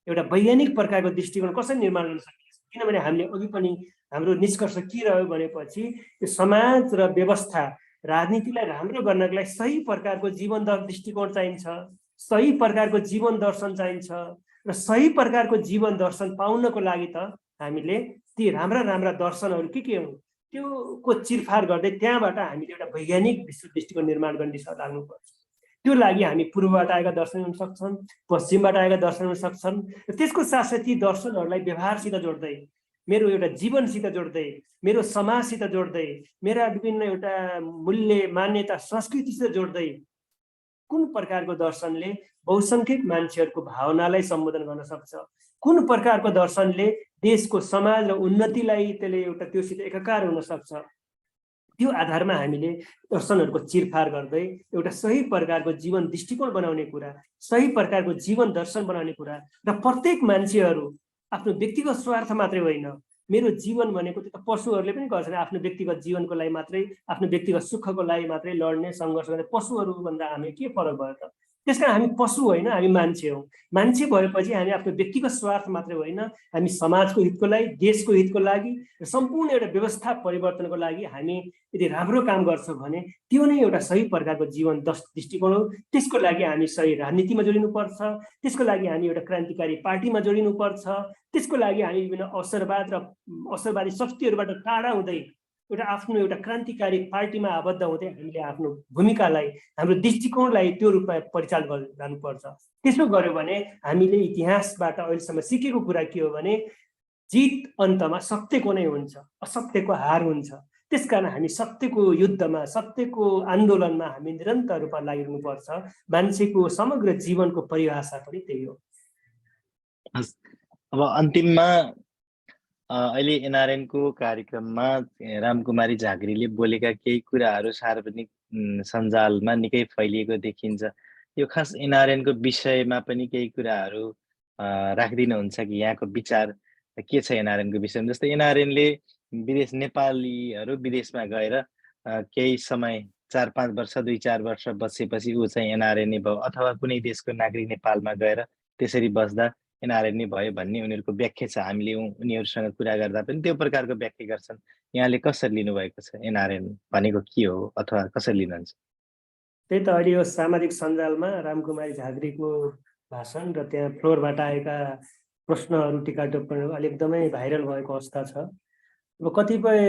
एउटा वैज्ञानिक प्रकारको दृष्टिकोण कसरी निर्माण गर्न सकिन्छ। किनभने हामीले अघि पनि हाम्रो निष्कर्ष के रह्यो भनेपछि यो समाज र व्यवस्था, राजनीतिलाई राम्रो गर्नको लागि सही प्रकारको जीवन दृष्टिकोण चाहिन्छ, सही प्रकारको जीवन दर्शन चाहिन्छ र सही प्रकारको जीवन दर्शन पाउनको लागि त हामीले ती राम्रा दर्शनहरू के हुन् त्योको चिरफार गर्दै त्यहाँबाट हामीले एउटा वैज्ञानिक विश्व दृष्टिकोण निर्माण गर्ने दिशा लाग्नुपर्छ। त्यो लागि हामी पूर्वबाट आएका दर्शन हुन सक्छन्, पश्चिमबाट आएका दर्शन हुन सक्छन् र त्यसको साथसाथै ती दर्शनहरूलाई व्यवहारसित जोड्दै, मेरो एउटा जीवनसित जोड्दै, मेरो समाजसित जोड्दै, मेरा विभिन्न एउटा मूल्य, मान्यता, संस्कृतिसित जोड्दै कुन प्रकारको दर्शनले बहुसङ्ख्यक मान्छेहरूको भावनालाई सम्बोधन गर्न सक्छ, कुन प्रकारको दर्शनले देशको समाज र उन्नतिलाई त्यसले एउटा त्योसित एकाकार हुन सक्छ, त्यो आधारमा हामीले दर्शनहरूको चिरफार गर्दै एउटा सही प्रकारको जीवन दृष्टिकोण बनाउने कुरा, सही प्रकारको जीवन दर्शन बनाउने कुरा र प्रत्येक मान्छेहरू आफ्नो व्यक्तिगत स्वार्थ मात्रै होइन, मेरो जीवन भनेको त्यो त पशुहरूले पनि गर्छन्, आफ्नो व्यक्तिगत जीवनको लागि मात्रै, आफ्नो व्यक्तिगत सुखको लागि मात्रै लड्ने सङ्घर्ष गर्ने पशुहरूभन्दा हामी के फरक भयो त। त्यसकारण हामी पशु होइन, हामी मान्छे हौँ। मान्छे भएपछि हामी आफ्नो व्यक्तिगत स्वार्थ मात्रै होइन, हामी समाजको हितको लागि, देशको हितको लागि र सम्पूर्ण एउटा व्यवस्था परिवर्तनको लागि हामी यदि राम्रो काम गर्छौँ भने त्यो नै एउटा सही प्रकारको जीवन दृष्टिकोण हो। त्यसको लागि हामी सही राजनीतिमा जोडिनुपर्छ, त्यसको लागि हामी एउटा क्रान्तिकारी पार्टीमा जोडिनुपर्छ, त्यसको लागि हामी विभिन्न अवसरवादी शक्तिहरूबाट टाढा हुँदै एउटा आफ्नो एउटा क्रान्तिकारी पार्टीमा आबद्ध हुँदै हामीले आफ्नो भूमिकालाई, हाम्रो दृष्टिकोणलाई त्यो रूपमा परिचालन गर्नुपर्छ। त्यसो गर्यो भने हामीले इतिहासबाट अहिलेसम्म सिकेको कुरा के हो भने जित अन्तमा सत्यको नै हुन्छ, असत्यको हार हुन्छ। त्यसकारण हामी सत्यको युद्धमा, सत्यको आन्दोलनमा हामी निरन्तर रूपमा लागिरहनुपर्छ। मान्छेको समग्र जीवनको परिभाषा पनि त्यही हो। अब अन्तिममा अहिले एनआरएनको कार्यक्रममा रामकुमारी झाँक्रीले बोलेका केही कुराहरू सार्वजनिक सञ्जालमा निकै फैलिएको देखिन्छ। यो खास एनआरएनको विषयमा पनि केही कुराहरू राखिदिनुहुन्छ कि यहाँको विचार के छ एनआरएनको विषयमा? जस्तै एनआरएनले नेपालीहरू विदेशमा गएर केही समय 4-5 वर्ष, 2-4 वर्ष बसेपछि ऊ चाहिँ एनआरएन भयो, अथवा कुनै देशको नागरिक नेपालमा गएर त्यसरी बस्दा एनआरएन नै भयो भन्ने उनीहरूको व्याख्या छ। हामीले उनीहरूसँग कुरा गर्दा पनि त्यो प्रकारको व्याख्या गर्छन्। यहाँले कसरी लिनुभएको छ? एनआरएन भनेको के हो अथवा कसरी लिनुहुन्छ? त्यही त अहिले यो सामाजिक सञ्जालमा रामकुमारी झाँक्रीको भाषण र त्यहाँ फ्लोरबाट आएका प्रश्नहरू टिका टिप्पणीहरू अहिले एकदमै भाइरल भएको अवस्था छ। अब कतिपय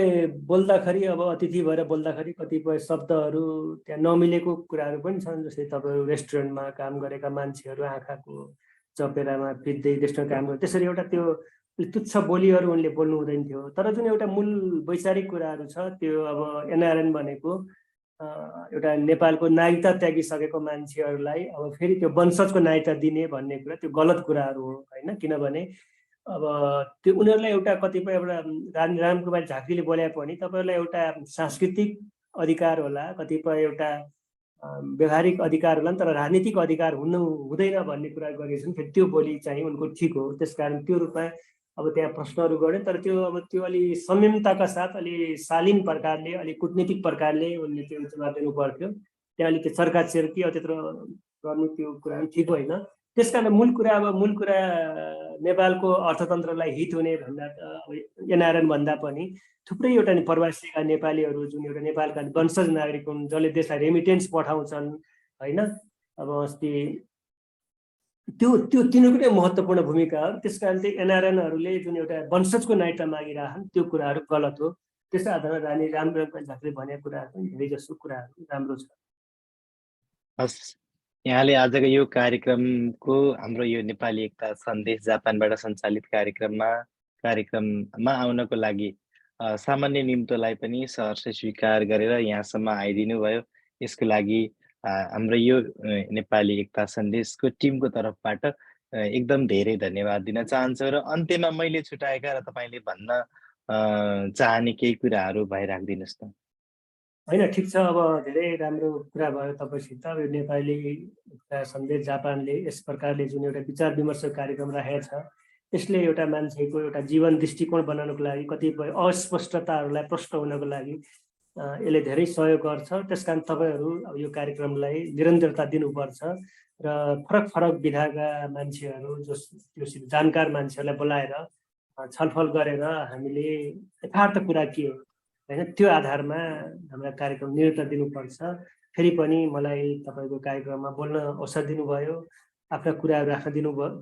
बोल्दाखेरि अब अतिथि भएर बोल्दाखेरि कतिपय शब्दहरू त्यहाँ नमिलेको कुराहरू पनि छन्। जस्तै तपाईँहरू रेस्टुरेन्टमा काम गरेका मान्छेहरू आँखाको चपेरामा पिट्दै रेस्टुरेन्ट काम गर्छ, त्यसरी एउटा त्यो तुच्छ बोलीहरू उनले बोल्नु हुँदैन थियो। तर जुन एउटा मूल वैचारिक कुराहरू छ त्यो अब एनआरएन भनेको एउटा नेपालको नागरिकता त्यागिसकेको मान्छेहरूलाई अब फेरि त्यो वंशजको नागरिकता दिने भन्ने कुरा त्यो गलत कुराहरू हो होइन। किनभने अब त्यो उनीहरूलाई एउटा कतिपय एउटा रामकुमारी झाँक्रीले बोले पनि तपाईँहरूलाई एउटा सांस्कृतिक अधिकार होला, कतिपय एउटा व्यवहारिक अधिकार होला नि, तर राजनीतिक अधिकार हुँदैन भन्ने कुरा गरेको छन्। फेरि त्यो बोली चाहिँ उनको ठिक हो, त्यसकारण त्यो रूपमा अब त्यहाँ प्रश्नहरू गऱ्यो। तर त्यो अब त्यो अलि संयमताका साथ अलि शालीन प्रकारले अलि कूटनीतिक प्रकारले उनले त्यो जवाब दिनु पर्थ्यो। त्यहाँ अलिक त्यो चर्काचेर कि अब त्यत्रो गर्नु त्यो कुरा पनि ठिक होइन। त्यसकारण मूल कुरा नेपालको अर्थतन्त्रलाई हित हुने भन्दा एनआरएन भन्दा पनि थुप्रै एउटा प्रवासीका नेपालीहरू जुन एउटा नेपालका वंशज नागरिक हुन् जसले देशलाई रेमिटेन्स पठाउँछन् होइन। अब अस्ति त्यो त्यो तिनीहरूकै महत्त्वपूर्ण भूमिका हो। त्यसकारण चाहिँ एनआरएनहरूले जुन एउटा वंशजको नागरिकता मागिरहन् त्यो कुराहरू गलत हो। त्यसै आधारमा रामकुमारी झाँक्रीले भनेको कुराहरू पनि धेरै जसो कुराहरू राम्रो छ। हस्, यहाँले आजको यो कार्यक्रमको हाम्रो यो नेपाली एकता सन्देश जापानबाट सञ्चालित कार्यक्रममा आउनको लागि सामान्य निम्तोलाई पनि सहर्ष स्वीकार गरेर यहाँसम्म आइदिनु भयो। यसको लागि हाम्रो यो नेपाली एकता सन्देशको टिमको तर्फबाट एकदम धेरै धन्यवाद दिन चाहन्छु। र अन्त्यमा मैले छुटाएका र तपाईँले भन्न चाहने केही कुराहरू भए राखिदिनुहोस् त। होइन, ठिक छ। अब धेरै राम्रो कुरा भयो तपाईँसित। अब नेपाली एकता सन्देश जापानले यस प्रकारले जुन एउटा विचार विमर्श कार्यक्रम राखेको छ यसले एउटा मान्छेको एउटा जीवन दृष्टिकोण बनाउनको लागि कतिपय अस्पष्टताहरूलाई प्रष्ट हुनको लागि यसले धेरै सहयोग गर्छ। त्यसकारण तपाईँहरू अब यो कार्यक्रमलाई निरन्तरता दिनुपर्छ र फरक फरक विधाका मान्छेहरू त्यो जानकार मान्छेहरूलाई बोलाएर छलफल गरेर हामीले यथार्थ कुरा के हो होइन त्यो आधारमा हाम्रा कार्यक्रम निरन्तर दिनुपर्छ। फेरि पनि मलाई तपाईँको कार्यक्रममा बोल्न अवसर दिनुभयो, आफ्ना कुराहरू राख्न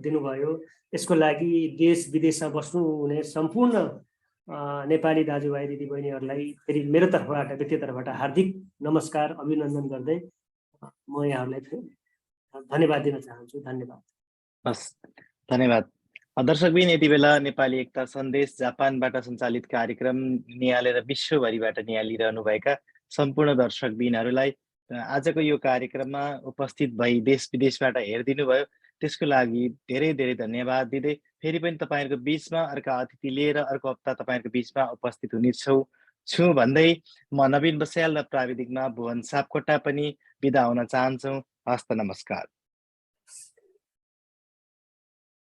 दिनुभयो। यसको लागि देश विदेशमा बस्नुहुने सम्पूर्ण नेपाली दाजुभाइ दिदीबहिनीहरूलाई फेरि मेरो तर्फबाट व्यक्तिगत तर्फबाट हार्दिक नमस्कार अभिनन्दन गर्दै म यहाँहरूलाई धन्यवाद दिन चाहन्छु। धन्यवाद। हस्, धन्यवाद। दर्शकबिन, यति बेला नेपाली एकता सन्देश जापानबाट सञ्चालित कार्यक्रम निहालेर विश्वभरिबाट निहालिरहनुभएका सम्पूर्ण दर्शकबिनहरूलाई आजको यो कार्यक्रममा उपस्थित भई देश विदेशबाट हेरिदिनु भयो त्यसको लागि धेरै धेरै धन्यवाद दिँदै फेरि पनि तपाईँहरूको बिचमा अर्का अतिथि लिएर अर्को हप्ता तपाईँहरूको बिचमा उपस्थित छु भन्दै म नवीन बस्याल र प्राविधिकमा भुवन सापकोटा पनि बिदा हुन चाहन्छौँ। हस्त, नमस्कार।